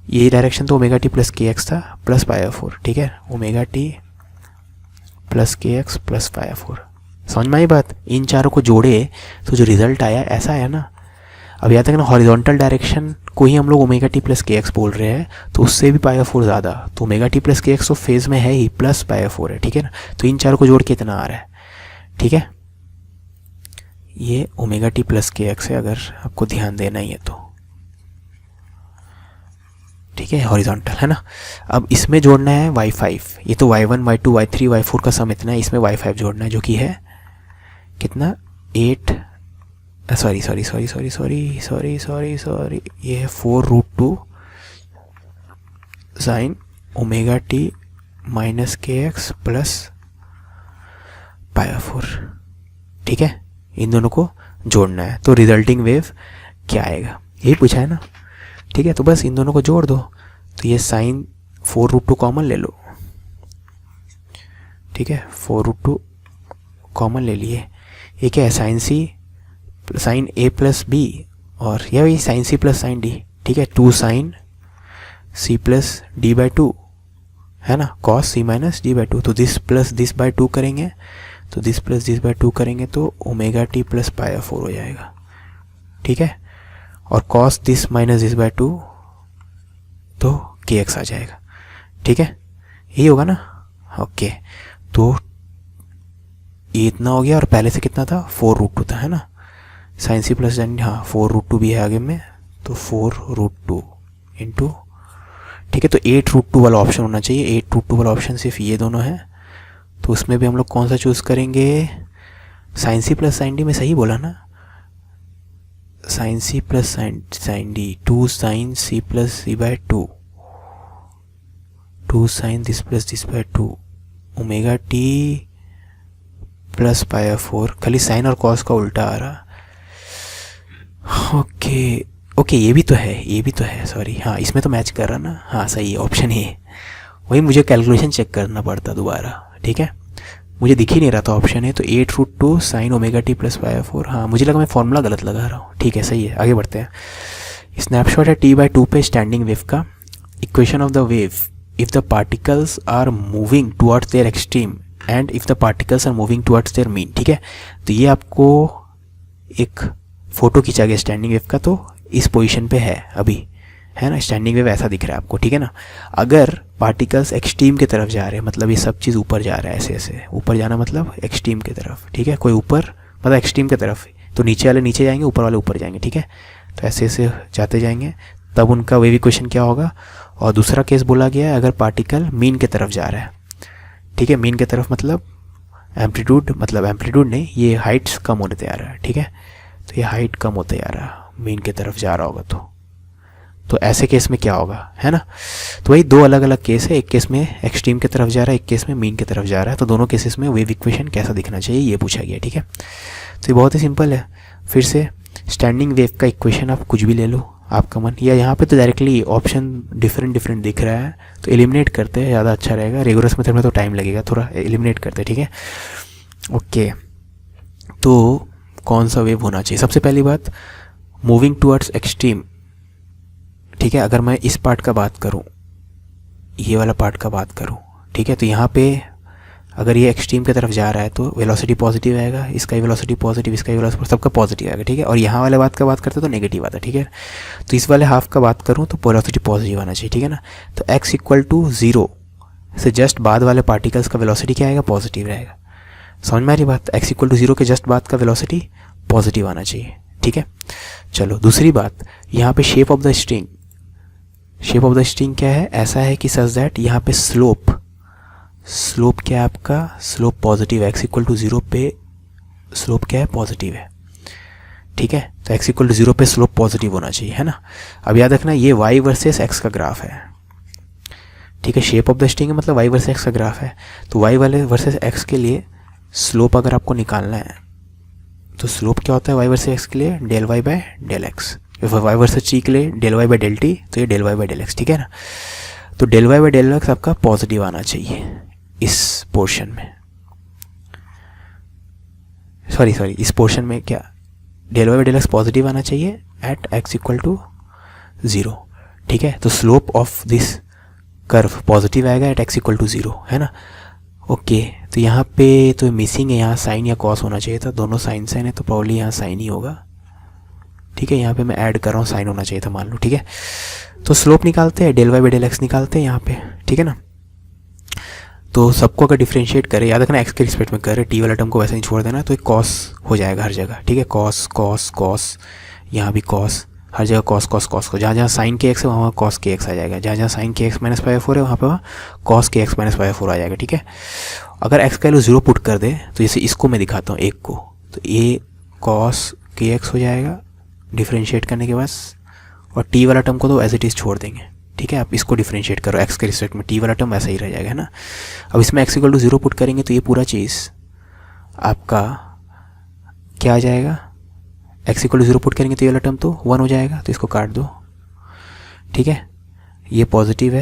ये डायरेक्शन तो ओमेगा टी प्लस के एक्स था प्लस π/4, ठीक है, ओमेगा टी प्लस के एक्स प्लस π/4। समझ में आई बात, इन चारों को जोड़े तो जो रिजल्ट आया ऐसा है ना। अब याद रखना हॉरिजॉन्टल डायरेक्शन को ही हम लोग ओमेगा टी प्लस के एक्स बोल रहे हैं, तो उससे भी π/4 ज़्यादा, तो ओमेगा टी प्लस के एक्स तो फेज में है ही, प्लस π/4 है, ठीक है ना। तो इन चारों को जोड़ के इतना आ रहा है, ठीक है। ये ओमेगा टी प्लस के एक्स है, अगर आपको ध्यान देना ही है तो, ठीक है, हॉरिजॉन्टल है ना। अब इसमें जोड़ना है y5, ये तो y1 y2 y3 y4 का सम इतना है, इसमें y5 जोड़ना है, जो कि है कितना 8, सॉरी ये है 4√2 साइन ओमेगा टी माइनस के एक्स प्लस π/4, ठीक है। इन दोनों को जोड़ना है, तो रिजल्टिंग वेव क्या आएगा, यही पूछा है ना, ठीक है। तो बस इन दोनों को जोड़ दो, तो ये साइन 4√2 कॉमन ले लो, ठीक है, 4√2 कॉमन ले लिए, ये क्या है साइन ए प्लस बी, और यह वही sine C plus sine D, ठीक है, 2 साइन सी प्लस d/2 है ना, कॉस सी माइनस d/2, तो दिस प्लस दिस बाय 2 करेंगे, तो दिस प्लस दिस बाय 2 करेंगे तो ओमेगा टी प्लस π/4 हो जाएगा, ठीक है। और cos this minus this by 2 तो के एक्स आ जाएगा, ठीक है, यही होगा ना, ओके। तो ये इतना हो गया, और पहले से कितना था 4√2 था, है ना, साइन सी प्लस साइन, हाँ 4√2 भी है आगे में, तो 4√2 इंटू, ठीक है, तो 8√2 वाला ऑप्शन होना चाहिए। 8√2 वाला ऑप्शन सिर्फ ये दोनों है, तो उसमें भी हम लोग कौन सा चूज़ करेंगे, sine C plus sine D, में सही बोला ना, sine C plus sine D, 2 sine C plus C by 2, 2 sine this plus this by 2, omega t plus pi 4, खाली साइन और कॉस का उल्टा आ रहा। ओके ये भी तो है, सॉरी, हाँ इसमें तो मैच कर रहा ना, हाँ सही है, ऑप्शन ए। वही मुझे कैलकुलेशन चेक करना पड़ता दोबारा, ठीक है, मुझे दिख ही नहीं रहा था ऑप्शन है। तो 8√2 sign omega t plus pi 4, हाँ मुझे लगा मैं फॉर्मूला गलत लगा रहा हूँ, ठीक है सही है, आगे बढ़ते हैं। स्नैपशॉट है t/2 पे स्टैंडिंग वेव का। Equation of the wave, if the particles are moving towards their extreme and if the particles are moving towards their mean, ठीक है, तो ये आपको एक फ़ोटो खींचा गया स्टैंडिंग वेव का, तो इस पोजीशन पे है अभी, है ना, स्टैंडिंग वेव ऐसा दिख रहा है आपको, ठीक है ना। अगर पार्टिकल्स एक्सट्रीम की तरफ जा रहे हैं, मतलब ये सब चीज़ ऊपर जा रहा है, ऐसे ऐसे ऊपर जाना मतलब एक्सट्रीम की तरफ, ठीक है, कोई ऊपर मतलब एक्सट्रीम की तरफ, तो नीचे वाले नीचे जाएंगे, ऊपर वाले ऊपर जाएंगे, ठीक है, तो ऐसे ऐसे जाते जाएंगे, तब उनका वेव इक्वेशन क्या होगा। और दूसरा केस बोला गया है अगर पार्टिकल मीन की तरफ जा रहा है, ठीक है, मीन की तरफ मतलब एम्पलीट्यूड नहीं, ये हाइट्स कम होते आ रहा है, ठीक है, तो ये हाइट कम होते जा रहा है, मीन की तरफ जा रहा होगा, तो ऐसे केस में क्या होगा, है ना। तो वही दो अलग अलग केस है, एक केस में एक्सट्रीम की तरफ जा रहा है, एक केस में मीन की तरफ जा रहा है, तो दोनों केसेस में वेव इक्वेशन कैसा दिखना चाहिए ये पूछा गया, ठीक है। तो ये बहुत ही सिंपल है। फिर से स्टैंडिंग वेव का इक्वेशन आप कुछ भी ले लो आपका मन, या यहाँ पे तो डायरेक्टली ऑप्शन डिफरेंट दिख रहा है, तो एलिमिनेट करते हैं, ज़्यादा अच्छा रहेगा। रिगोरस मेथड में तो टाइम लगेगा थोड़ा, एलिमिनेट करते हैं, ठीक है। ओके, तो कौन सा वेव होना चाहिए, सबसे पहली बात मूविंग टुवर्ड्स एक्सट्रीम, ठीक है, अगर मैं इस पार्ट का बात करूं, ये वाला पार्ट का बात करूं, ठीक है, तो यहाँ पे अगर ये एक्सट्रीम की तरफ जा रहा है तो वेलोसिटी पॉजिटिव आएगा, इसका वेलोसिटी पॉजिटिव, इसका वेलोसिटी, सबका पॉजिटिव आएगा, ठीक है। और यहाँ वाले बात का बात करते तो नेगेटिव आता, ठीक है। तो इस वाले हाफ का बात करूँ तो वेलोसिटी पॉजिटिव आना चाहिए, ठीक है ना। तो x=0 से जस्ट बाद वाले पार्टिकल्स का वेलोसिटी क्या आएगा, पॉजिटिव रहेगा। समझ में आ रही बात, x=0 के जस्ट बाद का वेलोसिटी पॉजिटिव आना चाहिए, ठीक है। चलो दूसरी बात, यहाँ पे शेप ऑफ द स्ट्रिंग क्या है, ऐसा है कि सच दैट यहाँ पे स्लोप क्या है आपका, स्लोप पॉजिटिव है, x=0 पे स्लोप क्या है, पॉजिटिव है, ठीक है। तो x=0 पे स्लोप पॉजिटिव होना चाहिए, है ना। अब याद रखना ये y वर्सेस x का ग्राफ है, ठीक है, शेप ऑफ द स्ट्रिंग मतलब y वर्सेस x का ग्राफ है। तो y वाले वर्सेस x के लिए स्लोप अगर आपको निकालना है तो स्लोप क्या होता है y वर्सेस x के लिए, del y/del x, y versus t के लिए del y/del t, तो ये del y/del x, ठीक है ना। तो del y/del x आपका पॉजिटिव आना चाहिए इस पोर्शन में, सॉरी इस पोर्शन में क्या del y/del x पॉजिटिव आना चाहिए एट x=0, ठीक है। तो slope of this curve positive आएगा एट x=0, है ना। ओके, तो यहाँ पे तो मिसिंग है, यहाँ साइन या कॉस होना चाहिए था, दोनों साइन है, तो प्रॉब्ली यहाँ साइन ही होगा, ठीक है। यहाँ पे मैं ऐड कर रहा हूँ, साइन होना चाहिए था मान लो, ठीक है। तो स्लोप निकालते हैं, del y/del x निकालते हैं यहाँ पे, ठीक है ना। तो सबको अगर डिफ्रेंशिएट करें, याद रखना x के रिस्पेक्ट में करें, t वाला टर्म को वैसे नहीं छोड़ देना, तो एक कॉस हो जाएगा हर जगह, ठीक है, कॉस कॉस कॉस, यहाँ भी कॉस, हर जगह कॉस कॉस कॉस को, जहाँ जहाँ साइन के x है वहाँ कॉस के x आ जाएगा, जहाँ जहाँ साइन के x - पाई 4 है वहाँ पे कॉस के x - पाई 4 आ जाएगा, ठीक है। अगर x का वैल्यू 0 पुट कर दे तो जैसे इसको मैं दिखाता हूँ एक को, तो ये कॉस के x हो जाएगा डिफ्रेंशिएट करने के बाद, और t वाला टर्म को तो एज इट इज़ छोड़ देंगे, ठीक है। आप इसको डिफ्रेंशिएट करो x के रिस्पेक्ट में, t वाला टर्म ऐसा ही रह जाएगा, है ना। अब इसमें x=0 पुट करेंगे तो ये पूरा चीज़ आपका क्या आ जाएगा, x=0 पुट करेंगे तो ये वाला टर्म तो 1 हो जाएगा, तो इसको काट दो, ठीक है। ये पॉजिटिव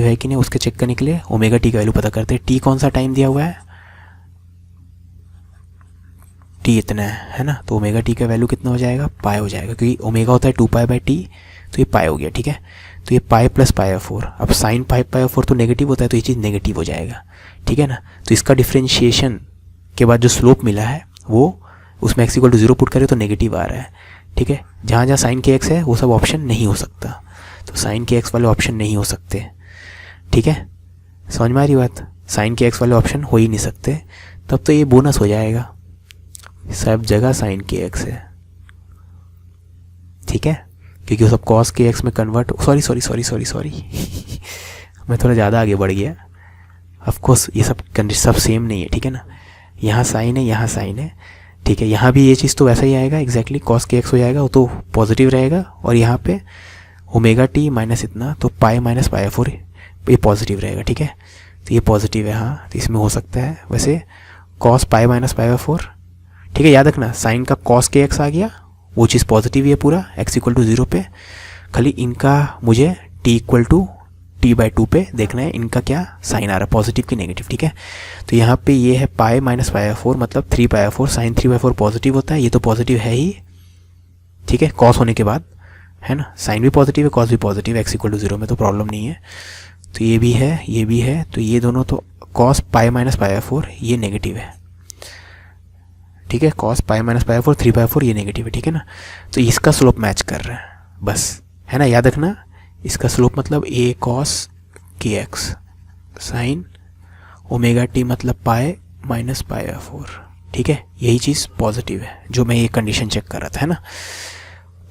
है कि नहीं उसके चेक करने के लिए ओमेगा टी का वैल्यू पता करते हैं। टी कौन सा टाइम दिया हुआ है, टी इतना है ना, तो ओमेगा टी का वैल्यू कितना हो जाएगा, पाई हो जाएगा, क्योंकि ओमेगा होता है 2π/t, तो ये पाई हो गया, ठीक है। तो ये पाई प्लस पाई 4, अब साइन पाई 4 तो नेगेटिव होता है, तो ये चीज़ नेगेटिव हो जाएगा, ठीक है ना। तो इसका डिफ्रेंशिएशन के बाद जो स्लोप मिला है वो उसमें x=0 पुट करें तो नेगेटिव आ रहा है, ठीक है। जहाँ जहाँ साइन के x है वो सब ऑप्शन नहीं हो सकता, तो साइन के x वाले ऑप्शन नहीं हो सकते, ठीक है। समझ में आ रही बात, साइन के x वाले ऑप्शन हो ही नहीं सकते, तब तो ये बोनस हो जाएगा, सब जगह साइन के x है, ठीक है, क्योंकि वो सब कॉस के एक्स में कन्वर्ट, सॉरी मैं थोड़ा ज़्यादा आगे बढ़ गया। ऑफकोर्स ये सब सेम नहीं है, ठीक है ना। यहाँ साइन है, यहाँ साइन है, ठीक है। यहाँ भी ये चीज़ तो वैसा ही आएगा एग्जैक्टली, कॉस के एक्स हो जाएगा, वो तो पॉजिटिव रहेगा। और यहाँ पे ओमेगा टी माइनस इतना, तो पाई माइनस पाई फोर ये पॉजिटिव रहेगा, ठीक है। तो ये पॉजिटिव है, हाँ, तो इसमें हो सकता है। वैसे cos pi minus pi four, ठीक है, याद रखना साइन का कॉस के एक्स आ गया, वो चीज़ पॉजिटिव ही है पूरा, एक्स इक्वल टू 0 पे। खाली इनका मुझे t equal to t by 2 पे देखना है, इनका क्या साइन आ रहा है, पॉजिटिव की नेगेटिव, ठीक है। तो यहाँ पे ये है पाई माइनस पाई फोर, मतलब 3 pi four, sine 3 by 4 positive होता है, ये तो पॉजिटिव है ही, ठीक है, कॉस होने के बाद, है ना। साइन भी पॉजिटिव है, कॉस भी पॉजिटिव है, एक्स इक्वल टू 0 में, तो प्रॉब्लम नहीं है। तो ये भी है, ये भी है, तो ये दोनों तो cos pi minus pi four ये नेगेटिव है, ठीक है। Cos pi minus pi four 3 pi four ये नेगेटिव है, ठीक है ना। तो इसका स्लोप मैच कर रहा है बस, है ना, याद रखना। इसका स्लोप मतलब ए cos k x sign omega T मतलब पाई माइनस पाई फोर, ठीक है। यही चीज़ पॉजिटिव है जो मैं ये कंडीशन चेक कर रहा था, है ना।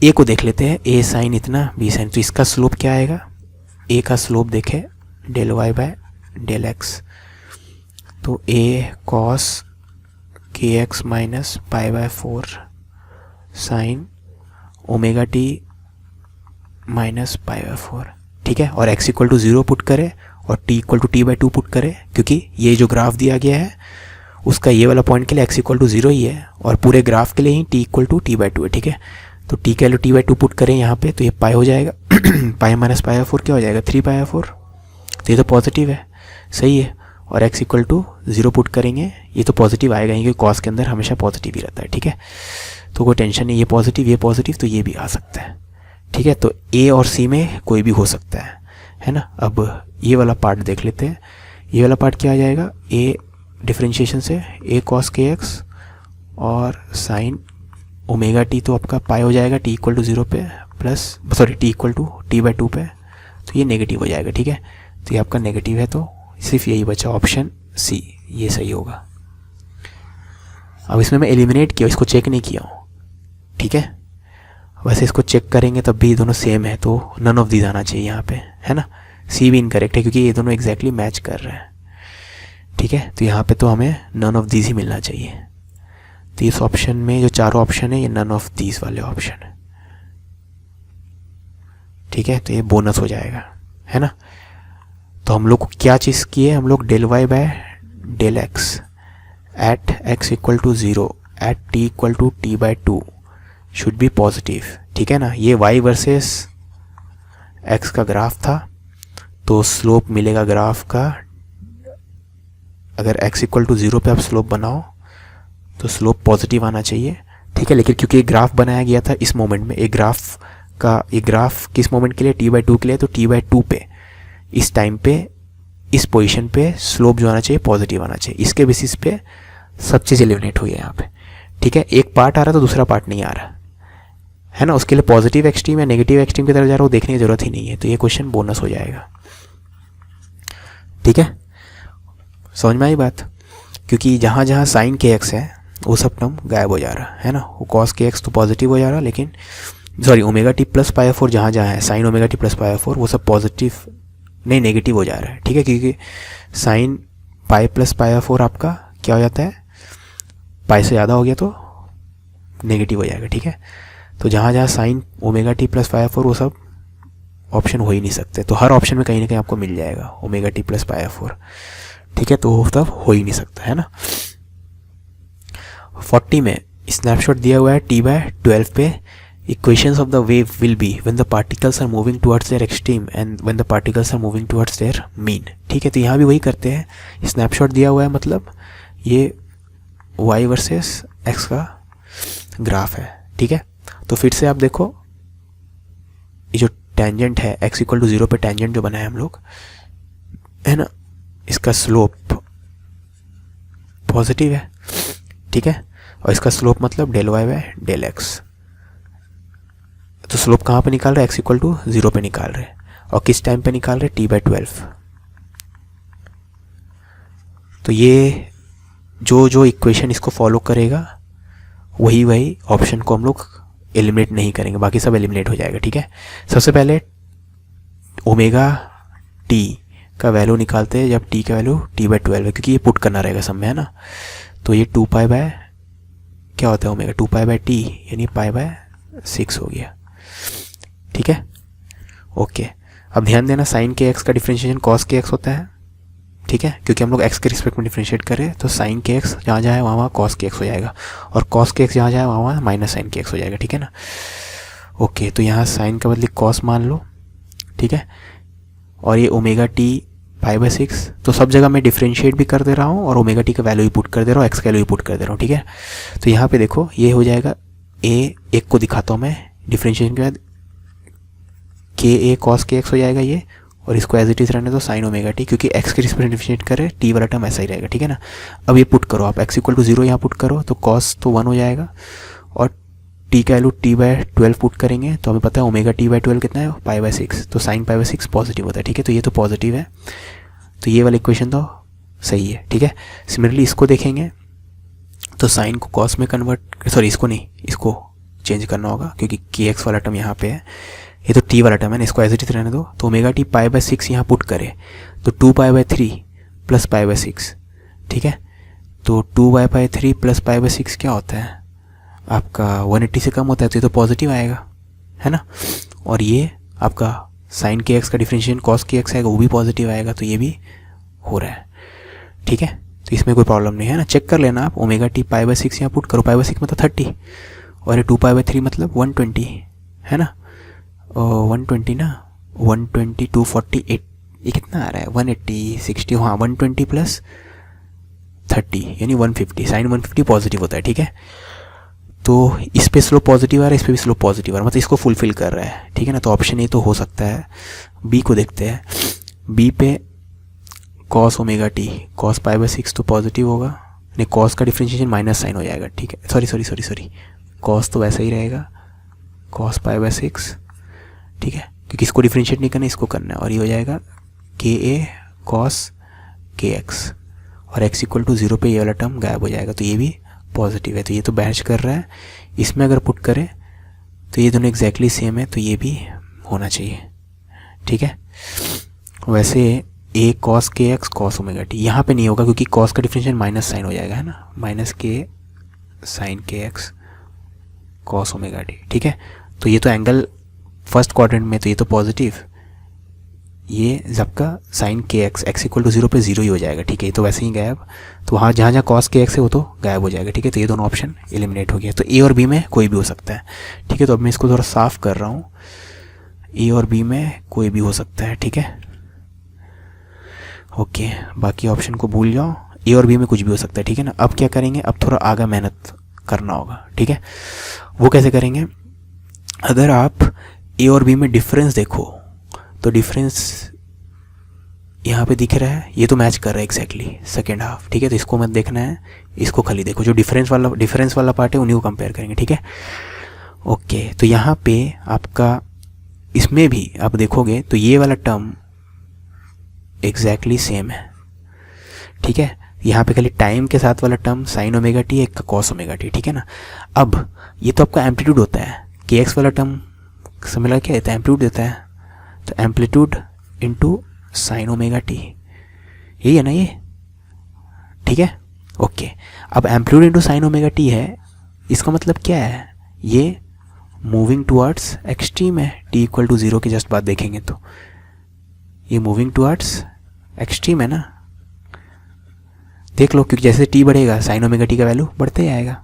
ए को देख लेते हैं, ए साइन इतना, बी साइन, तो इसका स्लोप क्या आएगा। ए का स्लोप देखें del y by del x, तो A cos k x minus pi by four sine omega t minus pi by four, ठीक है। और एक्स इक्वल टू 0 पुट करें और t equal to t by 2 put करें, क्योंकि ये जो ग्राफ दिया गया है उसका ये वाला पॉइंट के लिए एक्स इक्वल टू 0 ही है, और पूरे ग्राफ के लिए ही t equal to t by 2 है, ठीक है। तो टी के लिए टी बाई 2 पुट करें यहाँ पे, तो ये पाई हो जाएगा pi minus pi by four क्या हो जाएगा, 3 पाई बाय फोर, तो ये तो पॉजिटिव है, सही है। और एक्स इक्वल टू 0 पुट करेंगे, ये तो पॉजिटिव आएगा, क्योंकि कॉस के अंदर हमेशा पॉजिटिव ही रहता है, ठीक है। तो कोई टेंशन नहीं, ये पॉजिटिव तो ये भी आ सकता है, ठीक है। तो ए और सी में कोई भी हो सकता है ना। अब ये वाला पार्ट देख लेते हैं, ये वाला पार्ट क्या आ जाएगा, ए डिफरेंशिएशन से ए कॉस के एक्स और साइन ओमेगा टी, तो आपका पाई हो जाएगा टी इक्वल टू 0 पे plus t equal to t by 2 पे, तो ये नेगेटिव हो जाएगा, ठीक है। तो ये आपका नेगेटिव है, तो सिर्फ यही बचा ऑप्शन सी, ये सही होगा। अब इसमें मैं एलिमिनेट किया, इसको चेक नहीं किया हूँ, ठीक है। वैसे इसको चेक करेंगे तब भी दोनों सेम है, तो नन ऑफ दीज आना चाहिए यहाँ पे, है ना। सी भी इनकरेक्ट है क्योंकि ये दोनों एग्जैक्टली मैच कर रहे हैं, ठीक है। तो यहाँ पे तो हमें नन ऑफ दीज ही मिलना चाहिए। तो इस ऑप्शन में जो चारों ऑप्शन है ये नन ऑफ दीज वाले ऑप्शन है, ठीक है। तो ये बोनस हो जाएगा, है ना। तो हम लोग को क्या चीज़ की है, हम लोग del y by del x at x equal to 0 at t equal to t by 2 should be positive, ठीक है ना। ये y वर्सेस x का ग्राफ था, तो स्लोप मिलेगा ग्राफ का, अगर x इक्वल टू 0 पे आप स्लोप बनाओ तो स्लोप पॉजिटिव आना चाहिए, ठीक है। लेकिन क्योंकि ये ग्राफ बनाया गया था इस मोमेंट में, ये ग्राफ किस मोमेंट के लिए, टी बाई 2 के लिए, तो टी बाई 2 पे इस टाइम पे इस पोजीशन पे स्लोप जो आना चाहिए पॉजिटिव आना चाहिए। इसके बेसिस पे सब चीज़ एलिमिनेट हुई है यहाँ पे, ठीक है। एक पार्ट आ रहा तो दूसरा पार्ट नहीं आ रहा, है ना। उसके लिए पॉजिटिव एक्सट्रीम या नेगेटिव एक्सट्रीम की तरफ जा रहा है वो देखने की जरूरत ही नहीं है, तो ये क्वेश्चन बोनस हो जाएगा, ठीक है। समझ में आई बात, क्योंकि जहाँ जहाँ साइन के एक्स है वो सब टर्म गायब हो जा रहा है ना। वो कॉस के एक्स तो पॉजिटिव हो जा रहा, लेकिन omega t plus pi four जहाँ जहाँ है sign omega t plus pi four वो सब पॉजिटिव नहीं नेगेटिव हो जा रहा है, ठीक है। क्योंकि sine pi plus pi four आपका क्या हो जाता है, पाई से ज़्यादा हो गया तो नेगेटिव हो जाएगा, ठीक है। तो जहाँ जहाँ sign omega t plus pi four वो सब ऑप्शन हो ही नहीं सकते, तो हर ऑप्शन में कहीं ना कहीं आपको मिल जाएगा omega t plus pi four, ठीक है। तो वो तब हो ही नहीं सकता, है ना। 40 में स्नैपशॉट दिया हुआ है टी बाय 12 पे, equations of the wave will be when the particles are moving towards their extreme and when the particles are moving towards their mean, ठीक है। तो यहाँ भी वही करते हैं, स्नैपशॉट दिया हुआ है मतलब ये y वर्सेस x का ग्राफ है, ठीक है। तो फिर से आप देखो ये जो टेंजेंट है x इक्वल टू 0 पे टेंजेंट जो बनाया हम लोग, है ना, इसका स्लोप पॉजिटिव है, ठीक है। और इसका स्लोप मतलब del y by del x, तो स्लोप कहाँ पे निकाल रहे हैं, x इक्वल टू 0 पे निकाल रहे हैं, और किस टाइम पे निकाल रहे हैं, t बाई 12। तो ये जो इक्वेशन इसको फॉलो करेगा वही ऑप्शन को हम लोग एलिमिनेट नहीं करेंगे, बाकी सब एलिमिनेट हो जाएगा। ठीक है, सबसे पहले ओमेगा टी का वैल्यू निकालते हैं जब टी का वैल्यू t/12 है, क्योंकि ये पुट करना रहेगा सब में, है ना। तो ये 2π क्या होता है ओमेगा 2π/t यानी π/6 हो गया। ठीक है, ओके। अब ध्यान देना साइन के एक्स का डिफरेंशिएशन कॉस के एक्स होता है। ठीक है, क्योंकि हम लोग एक्स के रिस्पेक्ट में डिफरेंशिएट करें तो साइन के एक्स जहाँ जाए वहाँ वहाँ कॉस के एक्स हो जाएगा, और कॉस के एक्स जहाँ जाए वहाँ वहाँ माइनस साइन के एक्स हो जाएगा। ठीक है ना, ओके। तो यहाँ साइन का बदले कॉस मान लो। ठीक है, और ये ओमेगा टी π/6, तो सब जगह मैं डिफरेंशिएट भी कर दे रहा हूँ और ओमेगा टी का वैल्यू भी पुट कर दे रहा हूँ, एक्स का वैल्यू भी पुट कर दे रहा हूँ। ठीक है, तो यहाँ पे देखो ये हो जाएगा एक को दिखाता हूँ मैं डिफरेंशिएशन के बाद, के ए कॉस के एक्स हो जाएगा ये, और इसको एज इट इज़ रहने दो साइन ओमेगा टी, क्योंकि एक्स के रिस्पेक्ट डिफरेंशिएट करें टी वाला टर्म ऐसा ही रहेगा। ठीक है ना, अब ये पुट करो आप, एक्स इक्वल टू 0 यहाँ पुट करो तो कॉस तो 1 हो जाएगा, और टी का वैल्यू t/12 पुट करेंगे तो हमें पता है ओमेगा t/12 कितना है π/6, तो साइन π/6 पॉजिटिव होता है। ठीक है, तो ये तो पॉजिटिव है, तो ये वाला इक्वेशन तो सही है। ठीक है, सिमिलरली इसको देखेंगे तो साइन को कॉस में कन्वर्ट, सॉरी इसको नहीं, इसको चेंज करना होगा क्योंकि के एक्स वाला टर्म यहाँ पे है, ये तो टी वाला टर्म है ना, इसको एज इट इज रहने दो। तो ओमेगा टी π/6 यहाँ पुट करे तो 2π/3 प्लस π/6। ठीक है, तो 2π/3 प्लस π/6 क्या होता है आपका 180 से कम होता है, तो ये तो पॉजिटिव आएगा, है ना। और ये आपका साइन के एक्स का डिफरेंशिएशन कॉस के एक्स आएगा, वो भी पॉजिटिव आएगा, तो ये भी हो रहा है। ठीक है, तो इसमें कोई प्रॉब्लम नहीं है ना, चेक कर लेना आप। ओमेगा टी π/6 यहाँ पुट करो, π/6 मतलब 30 और ये 2π/3 मतलब 120, है ना। 120 ना, 120 248, ये कितना आ रहा है 180 60, हाँ 120 प्लस 30 यानी 150, साइन 150 पॉजिटिव होता है। ठीक है, तो इस पे स्लोप पॉजिटिव आ रहा है, इस पे भी स्लोप पॉजिटिव आ रहा है, मतलब इसको फुलफिल कर रहा है। ठीक है ना, तो ऑप्शन ए तो हो सकता है। बी को देखते हैं, बी पे कॉस ओमेगा टी कॉस π/6 तो पॉजिटिव होगा, नहीं कॉस का डिफरेंशिएशन माइनस साइन हो जाएगा। ठीक है, सॉरी कॉस तो वैसा ही रहेगा कॉस π/6। ठीक है, क्योंकि इसको डिफरेंशिएट नहीं करना, इसको करना है, और ये हो जाएगा के ए कॉस के एक्स, और एक्स इक्वल टू 0 पे ये वाला टर्म गायब हो जाएगा, तो ये भी पॉजिटिव है, तो ये तो बैच कर रहा है। इसमें अगर पुट करें तो ये दोनों एग्जैक्टली सेम है, तो ये भी होना चाहिए। ठीक है, वैसे ए cos k x cos omega T यहाँ पे नहीं होगा क्योंकि कॉस का डिफरेंशिएशन माइनस साइन हो जाएगा, है ना, माइनस के साइन के एक्स कॉस ओमेगा टी। ठीक है, तो ये तो एंगल फर्स्ट क्वाड्रेंट में, तो ये तो पॉजिटिव, ये सबका साइन के एक्स एक्स इक्वल टू 0 पे 0 ही हो जाएगा। ठीक है, ये तो वैसे ही गायब, तो वहाँ जहाँ जहाँ कॉस के एक्स है वो तो गायब हो जाएगा। ठीक है, तो ये दोनों ऑप्शन एलिमिनेट हो गया, तो ए और बी में कोई भी हो सकता है। ठीक है, तो अब मैं इसको थोड़ा साफ कर रहा हूँ, ए और बी में कोई भी हो सकता है। ठीक है, ओके, बाकी ऑप्शन को भूल जाओ, ए और बी में कुछ भी हो सकता है। ठीक है ना, अब क्या करेंगे, अब थोड़ा आगे मेहनत करना होगा। ठीक है, वो कैसे करेंगे, अगर आप ए और बी में डिफरेंस देखो तो डिफरेंस यहाँ पे दिख रहा है, ये तो मैच कर रहा है एग्जैक्टली सेकेंड हाफ। ठीक है, तो इसको मत देखना है, इसको खाली देखो, जो डिफरेंस वाला पार्ट है उन्हीं को कंपेयर करेंगे। ठीक है, ओके, तो यहाँ पे आपका इसमें भी आप देखोगे तो ये वाला टर्म एग्जैक्टली सेम है। ठीक है, यहाँ पे खाली टाइम के साथ वाला टर्म साइन ओमेगा टी, एक का कॉस ओमेगा टी। ठीक है ना, अब ये तो आपका एम्पलीट्यूड होता है, के एक्स वाला टर्म समझ क्या देता है, एम्पलीट्यूड देता है, तो amplitude into sine omega T, यही है ना ये। ठीक है, ओके, अब amplitude into sine omega T है, इसका मतलब क्या है, ये मूविंग टुवर्ड्स एक्सट्रीम है, टी इक्वल टू 0 के जस्ट बाद देखेंगे तो ये मूविंग टुवर्ड्स एक्सट्रीम है ना, देख लो, क्योंकि जैसे टी बढ़ेगा साइन ओमेगा टी का वैल्यू बढ़ते जाएगा।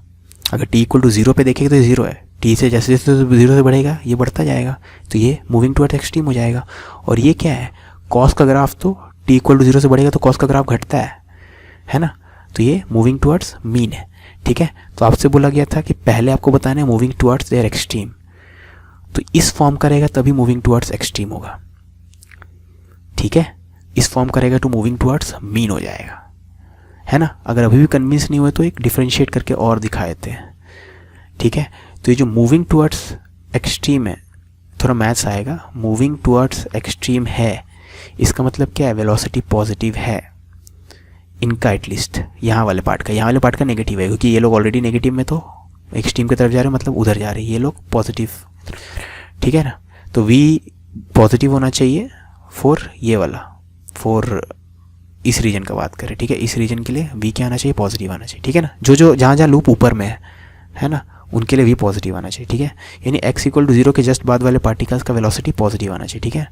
अगर टी इक्वल टू 0 पे देखेंगे तो ये 0 है, टी से जैसे जैसे 0 से बढ़ेगा ये बढ़ता जाएगा, तो ये मूविंग टुवर्ड्स एक्सट्रीम हो जाएगा। और ये क्या है, कॉस का ग्राफ, तो टी इक्वल टू 0 से बढ़ेगा तो कॉस का ग्राफ घटता है ना, तो ये मूविंग टुवर्ड्स मीन है। ठीक है, तो आपसे बोला गया था कि पहले आपको बताना है मूविंग टुवर्ड्स देयर एक्सट्रीम, तो इस फॉर्म करेगा तभी मूविंग टुवर्ड्स एक्सट्रीम होगा। ठीक है, इस फॉर्म करेगा तो मूविंग टुवर्ड्स मीन हो जाएगा, है ना। अगर अभी भी कन्विंस नहीं हुए तो एक डिफरेंशिएट करके और दिखा देते हैं। ठीक है, तो ये जो मूविंग टुवर्ड्स एक्सट्रीम है, थोड़ा मैथ्स आएगा, मूविंग टुवर्ड्स एक्सट्रीम है, इसका मतलब क्या है, वेलोसिटी पॉजिटिव है इनका, एटलीस्ट यहाँ वाले पार्ट का, नेगेटिव है, क्योंकि ये लोग ऑलरेडी नेगेटिव में तो एक्सट्रीम की तरफ जा रहे हैं मतलब उधर जा रहे हैं ये लोग पॉजिटिव, ठीक है ना। तो v पॉजिटिव होना चाहिए फॉर ये वाला, फॉर इस रीजन का बात करें, ठीक है। इस रीजन के लिए v क्या आना चाहिए, पॉजिटिव आना चाहिए, ठीक है ना। जो जहाँ जहाँ लूप ऊपर में है ना, उनके लिए v पॉजिटिव आना चाहिए, ठीक है। यानी x = 0 के जस्ट बाद वाले पार्टिकल्स का वेलोसिटी पॉजिटिव आना चाहिए, ठीक है।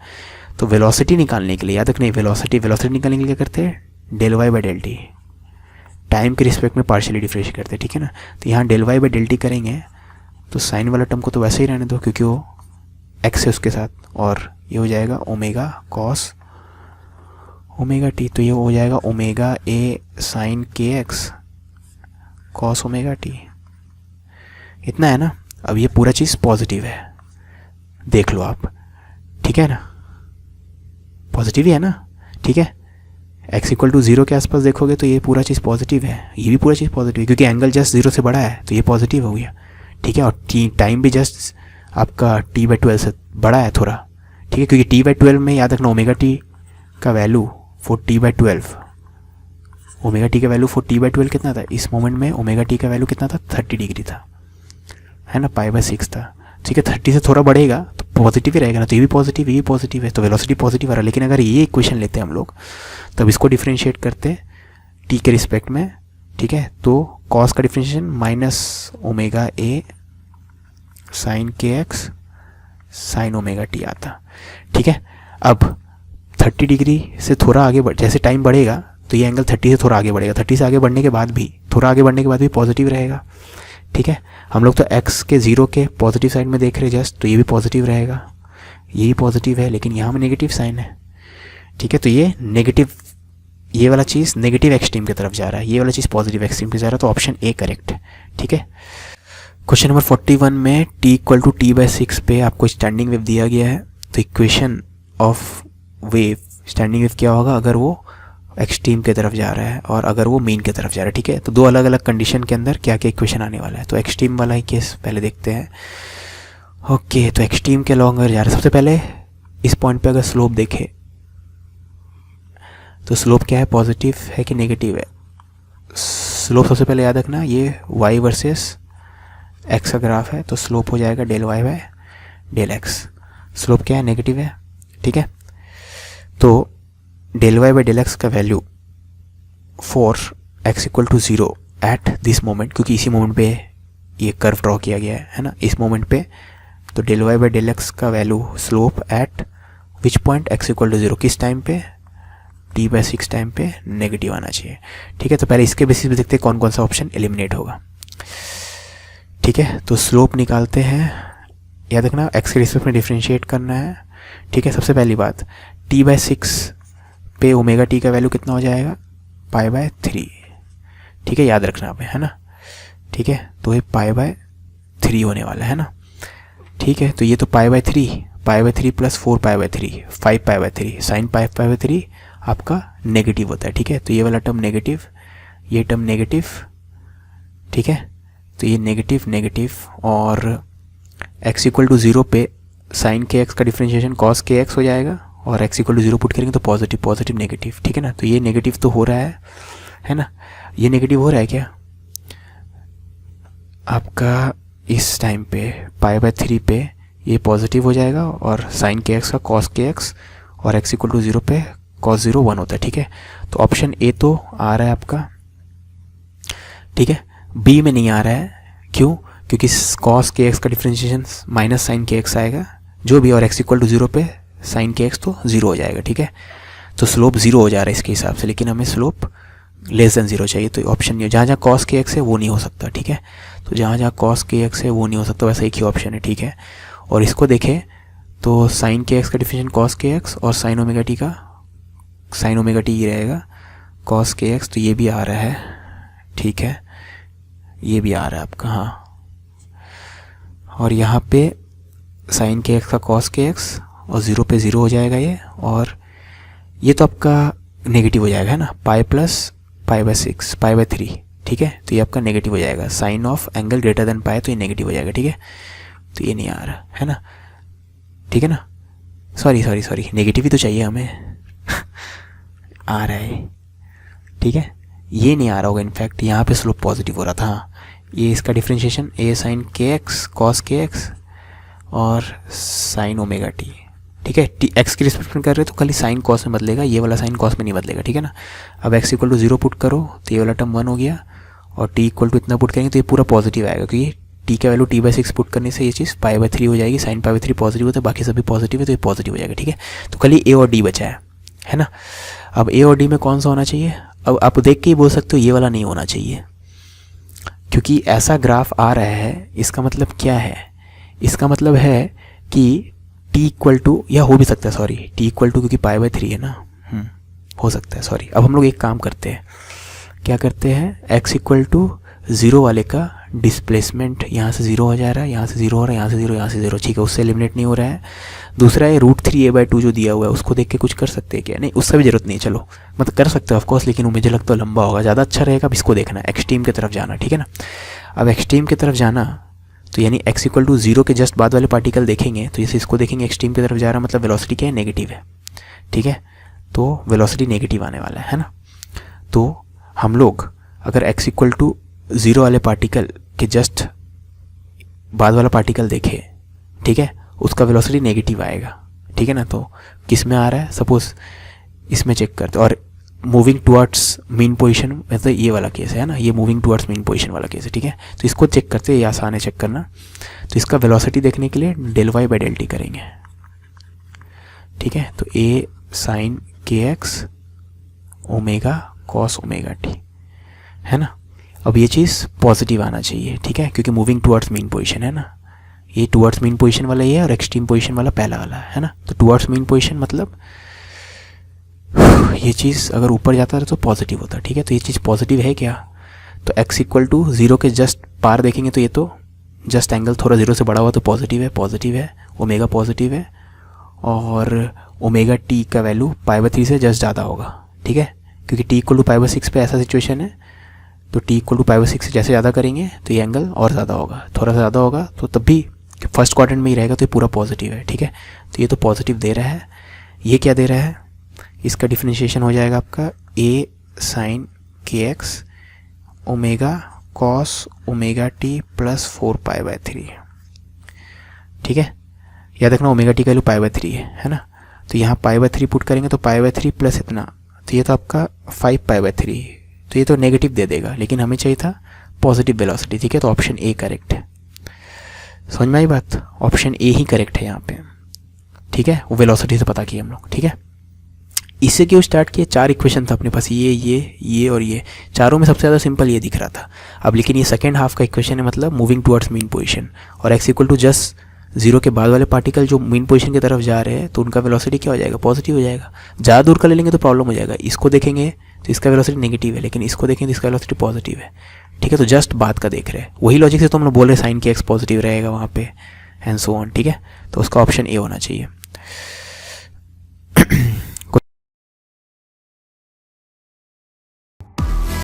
तो वेलोसिटी निकालने के लिए याद रखना, वेलोसिटी निकालने के लिए क्या करते हैं, ∂y/∂t, टाइम के रिस्पेक्ट में पार्शियली डिफरेंशिएट करते हैं, ठीक है ना। तो यहाँ ∂y/∂t करेंगे तो साइन वाला टर्म को तो वैसे ही रहने दो क्योंकि वो x है उसके साथ, और ये हो जाएगा ओमेगा कॉस ओमेगा टी, तो ये हो जाएगा omega a sine kx cos omega t, इतना है ना। अब ये पूरा चीज़ पॉजिटिव है, देख लो आप, ठीक है ना, पॉजिटिव ही है ना, ठीक है। x = 0 के आसपास देखोगे तो ये पूरा चीज़ पॉजिटिव है, ये भी पूरा चीज़ पॉजिटिव है क्योंकि एंगल जस्ट 0 से बड़ा है तो ये पॉजिटिव हो गया, ठीक है। और टाइम भी जस्ट आपका t/12 से बड़ा है थोड़ा, ठीक है, क्योंकि t/12 में याद रखना ओमेगा टी का value for t/12, omega T का वैल्यू फॉर t/12 कितना था, इस मोमेंट में ओमेगा टी का वैल्यू कितना था, 30 डिग्री था, है ना, π/6 था, ठीक है। 30 से थोड़ा बढ़ेगा तो पॉजिटिव ही रहेगा ना, तो ये भी पॉजिटिव, ये भी पॉजिटिव है, तो वेलोसिटी पॉजिटिव आ रहा है। लेकिन अगर ये इक्वेशन लेते हैं हम लोग तब इसको डिफ्रेंशिएट करते हैं टी के रिस्पेक्ट में, ठीक है। तो कॉस का डिफ्रेंशिएशन -ओमेगा a sine kx sine omega t आता, ठीक है। अब 30 डिग्री से थोड़ा आगे जैसे टाइम बढ़ेगा तो ये एंगल 30 से थोड़ा आगे बढ़ेगा, 30 से आगे बढ़ने के बाद भी थोड़ा आगे बढ़ने के बाद भी पॉजिटिव रहेगा, ठीक है। हम लोग तो x के 0 के पॉजिटिव साइड में देख रहे हैं जस्ट, तो ये भी पॉजिटिव रहेगा, ये भी पॉजिटिव है, लेकिन यहाँ में नेगेटिव साइन है, ठीक है। तो ये नेगेटिव, ये वाला चीज़ नेगेटिव एक्सट्रीम की तरफ जा रहा है, ये वाला चीज़ पॉजिटिव एक्सट्रीम की जा रहा है, तो ऑप्शन ए करेक्ट है, ठीक है। क्वेश्चन नंबर 41 में t = t/6 पे आपको स्टैंडिंग वेव दिया गया है, तो equation of wave, standing wave क्या होगा अगर वो एक्सट्रीम की तरफ जा रहा है और अगर वो मीन की तरफ जा रहा है, ठीक है। तो दो अलग अलग कंडीशन के अंदर क्या क्या इक्वेशन आने वाला है, तो एक्सट्रीम वाला ही केस पहले देखते हैं। ओके, तो एक्सट्रीम के लॉन्ग अगर जा रहा है, सबसे पहले इस पॉइंट पे अगर स्लोप देखे तो स्लोप क्या है, पॉजिटिव है कि नेगेटिव है। स्लोप सबसे पहले याद रखना, ये y वर्सेस x का ग्राफ है, तो स्लोप हो जाएगा ∂y/∂x, स्लोप क्या है, नेगेटिव है, ठीक है। तो ∂y/∂x का value for x = 0 at this moment, क्योंकि इसी मोमेंट पे ये कर्व ड्रॉ किया गया है ना, इस मोमेंट पे, तो ∂y/∂x का value slope eight which point x = 0, किस टाइम पे, t/6 टाइम पे नेगेटिव आना चाहिए, ठीक है। तो पहले इसके बेसिस पे देखते हैं कौन कौन सा ऑप्शन एलिमिनेट होगा, ठीक है। तो स्लोप निकालते हैं, याद रखना x के रिस्पेक्ट में डिफ्रेंशिएट करना है, ठीक है। सबसे पहली बात, t/6 पे ओमेगा टी का वैल्यू कितना हो जाएगा, π/3, ठीक है, याद रखना पे, है ना, ठीक है। तो ये π/3 होने वाला है ना, ठीक है। तो ये तो π/3 प्लस 4π/3 5π/3 साइन 5π/3 आपका नेगेटिव होता है, ठीक है। तो ये वाला टर्म नेगेटिव, ये टर्म नेगेटिव, ठीक है। तो ये नेगेटिव और x = 0 पे साइन kx का डिफ्रेंशिएशन cos kx हो जाएगा, और x = 0 पुट करेंगे तो पॉजिटिव नेगेटिव, ठीक है ना। तो ये नेगेटिव तो हो रहा है ना, ये नेगेटिव हो रहा है क्या आपका, इस टाइम पे π/3 पे ये पॉजिटिव हो जाएगा, और साइन kx का cos kx, और x = 0 पे cos 0 1 होता है, ठीक है। तो ऑप्शन ए तो आ रहा है आपका, ठीक है। बी में नहीं आ रहा है, क्यों, क्योंकि cos kx का डिफ्रेंशिएशन माइनस साइन kx आएगा जो भी, और x = 0 पे साइन kx तो 0 हो जाएगा, ठीक है। तो स्लोप 0 हो जा रहा है इसके हिसाब से, लेकिन हमें स्लोप <0 चाहिए, तो ऑप्शन नहीं, जहाँ जहाँ cos kx है वो नहीं हो सकता, ठीक है। तो जहाँ जहाँ cos kx है वो नहीं हो सकता, वैसा एक ही ऑप्शन है, ठीक है। और इसको देखें तो साइन kx का डिफिनेशन cos kx, और साइन ओमेगा टी का साइन ओमेगा टी ही रहेगा cos kx, तो ये भी आ रहा है, ठीक है, ये भी आ रहा है आपका, हाँ। और यहाँ पे साइन kx का cos kx, और 0 पे 0 हो जाएगा ये, और ये तो आपका नेगेटिव हो जाएगा, है ना, पाई प्लस π/6 π/3, ठीक है। तो ये आपका नेगेटिव हो जाएगा, sine of angle greater than pi, तो ये नेगेटिव हो जाएगा, ठीक है। तो ये नहीं आ रहा है ना, ठीक है ना, सॉरी नेगेटिव ही तो चाहिए हमें आ रहा है, ठीक है। ये नहीं आ रहा होगा, इनफैक्ट यहाँ पे स्लोप पॉजिटिव हो रहा था, हाँ ये इसका डिफ्रेंशिएशन ए साइन के एक्स कॉस के एक्स और साइन ओमेगा टी, ठीक है। टी एक्स की रिस्पेक्ट में कर रहे हो तो खाली साइन कॉस में बदलेगा, ये वाला साइन कॉस में नहीं बदलेगा, ठीक है ना। अब एक्स इक्वल टू 0 पुट करो तो ये वाला टर्म 1 हो गया, और टी इक्वल टू इतना पुट करेंगे तो ये पूरा पॉजिटिव आएगा, क्योंकि टी का वैल्यू t/6 पुट करने से ये चीज़ π/3 हो जाएगी। साइन π/3 पॉजिटिव होता है, बाकी सभी पॉजिटिव है तो ये पॉजिटिव हो जाएगा, ठीक है। तो खाली ए और डी बचा है ना। अब ए और डी में कौन सा होना चाहिए, अब आप देख के ही बोल सकते हो ये वाला नहीं होना चाहिए, क्योंकि ऐसा ग्राफ आ रहा है। इसका मतलब क्या है, इसका मतलब है कि टी इक्वल टू, या हो भी सकता है सॉरी टी इक्वल टू, क्योंकि π/3 है ना, हो सकता है सॉरी। अब हम लोग एक काम करते हैं, क्या करते हैं, x इक्वल टू 0 वाले का डिस्प्लेसमेंट यहाँ से 0 हो जा रहा है, यहाँ से 0 हो रहा है, यहाँ से 0, यहाँ से 0, ठीक है, उससे एलिमिनेट नहीं हो रहा है। दूसरा है √3a/2 जो दिया हुआ है, उसको देख के कुछ कर सकते हैं क्या, नहीं उससे भी जरूरत नहीं है, चलो मतलब कर सकते हो ऑफकोर्स, लेकिन मुझे लगता है लंबा होगा, ज़्यादा अच्छा रहेगा। अब इसको देखना है, एक्सट्रीम की तरफ जाना, ठीक है ना। अब एक्सट्रीम की तरफ जाना तो यानी x इक्वल टू 0 के जस्ट बाद वाले पार्टिकल देखेंगे तो जैसे इसको देखेंगे एक्सट्रीम की तरफ जा रहा है, मतलब वेलोसिटी क्या है, नेगेटिव है, ठीक है। तो वेलोसिटी नेगेटिव आने वाला है ना। तो हम लोग अगर x इक्वल टू 0 वाले पार्टिकल के जस्ट बाद वाला पार्टिकल देखे, ठीक है, उसका वेलोसिटी नेगेटिव आएगा, ठीक है ना। तो किस में आ रहा है, सपोज इसमें चेक करते, और मूविंग टुवर्ड्स मीन पोजीशन, मतलब ये वाला केस है ना, ये मूविंग टुवर्ड्स मीन पोजीशन वाला केस है, ठीक है। तो इसको चेक करते हैं, ये आसान है चेक करना। तो इसका वेलोसिटी देखने के लिए ∂y/∂t करेंगे, ठीक है। तो a साइन के x omega cos omega T, है ना। अब ये चीज़ पॉजिटिव आना चाहिए, ठीक है, क्योंकि मूविंग टुवर्ड्स मीन पोजीशन है ना, ये टुवर्ड्स मीन पोजीशन वाला ये है, और एक्सट्रीम पोजीशन वाला पहला वाला है ना। तो टुवर्ड्स मीन पोजीशन मतलब ये चीज़ अगर ऊपर जाता है तो पॉजिटिव होता है, ठीक है। तो ये चीज़ पॉजिटिव है क्या, तो x इक्वल टू 0 के जस्ट पार देखेंगे तो ये तो जस्ट एंगल थोड़ा 0 से बड़ा हुआ तो पॉजिटिव है, ओमेगा पॉजिटिव है, और ओमेगा टी का वैल्यू π/3 से जस्ट ज़्यादा होगा, ठीक है, क्योंकि t इक्वल टू π/6 पे ऐसा सिचुएशन है। तो t इक्वल टू π/6 से जैसे ज़्यादा करेंगे तो ये एंगल और ज़्यादा होगा, थोड़ा सा ज़्यादा होगा, तो तब भी फर्स्ट क्वाड्रेंट में ही रहेगा, तो ये पूरा पॉजिटिव है, ठीक है। तो ये तो पॉजिटिव दे रहा है। ये क्या दे रहा है, इसका डिफरेंशिएशन हो जाएगा आपका a साइन के x omega cos omega t plus 4π/3, ठीक है। याद रखना ओमेगा टी का वैल्यू π/3 है ना। तो यहाँ π/3 पुट करेंगे तो π/3 प्लस इतना, तो ये तो आपका 5π/3, तो ये तो नेगेटिव दे देगा, लेकिन हमें चाहिए था पॉजिटिव वेलोसिटी, ठीक है। तो ऑप्शन ए करेक्ट है, समझ में आई बात, ऑप्शन ए ही करेक्ट है यहाँ पे, ठीक है। वो वेलोसिटी से पता किया हम लोग, ठीक है। इससे क्यों स्टार्ट किया, 4 इक्वेशन था अपने पास, ये और ये, चारों में सबसे ज़्यादा सिंपल ये दिख रहा था। अब लेकिन ये सेकेंड हाफ का इक्वेशन है, मतलब मूविंग टुवर्ड्स मीन पोजीशन, और x इक्वल टू जस्ट 0 के बाद वाले पार्टिकल जो मीन पोजीशन की तरफ जा रहे हैं तो उनका वेलोसिटी क्या हो जाएगा, पॉजिटिव हो जाएगा। ज़्यादा दूर का ले लेंगे तो प्रॉब्लम हो जाएगा, इसको देखेंगे तो इसका वेलोसिटी नेगेटिव है, लेकिन इसको देखेंगे तो इसका वेलोसिटी पॉजिटिव है, ठीक है। तो जस्ट बात का देख रहे हैं, वही लॉजिक से तो हम लोग बोल रहे साइन के एक्स पॉजिटिव रहेगा वहाँ पे, एंड सो ऑन, ठीक है। तो उसका ऑप्शन ए होना चाहिए।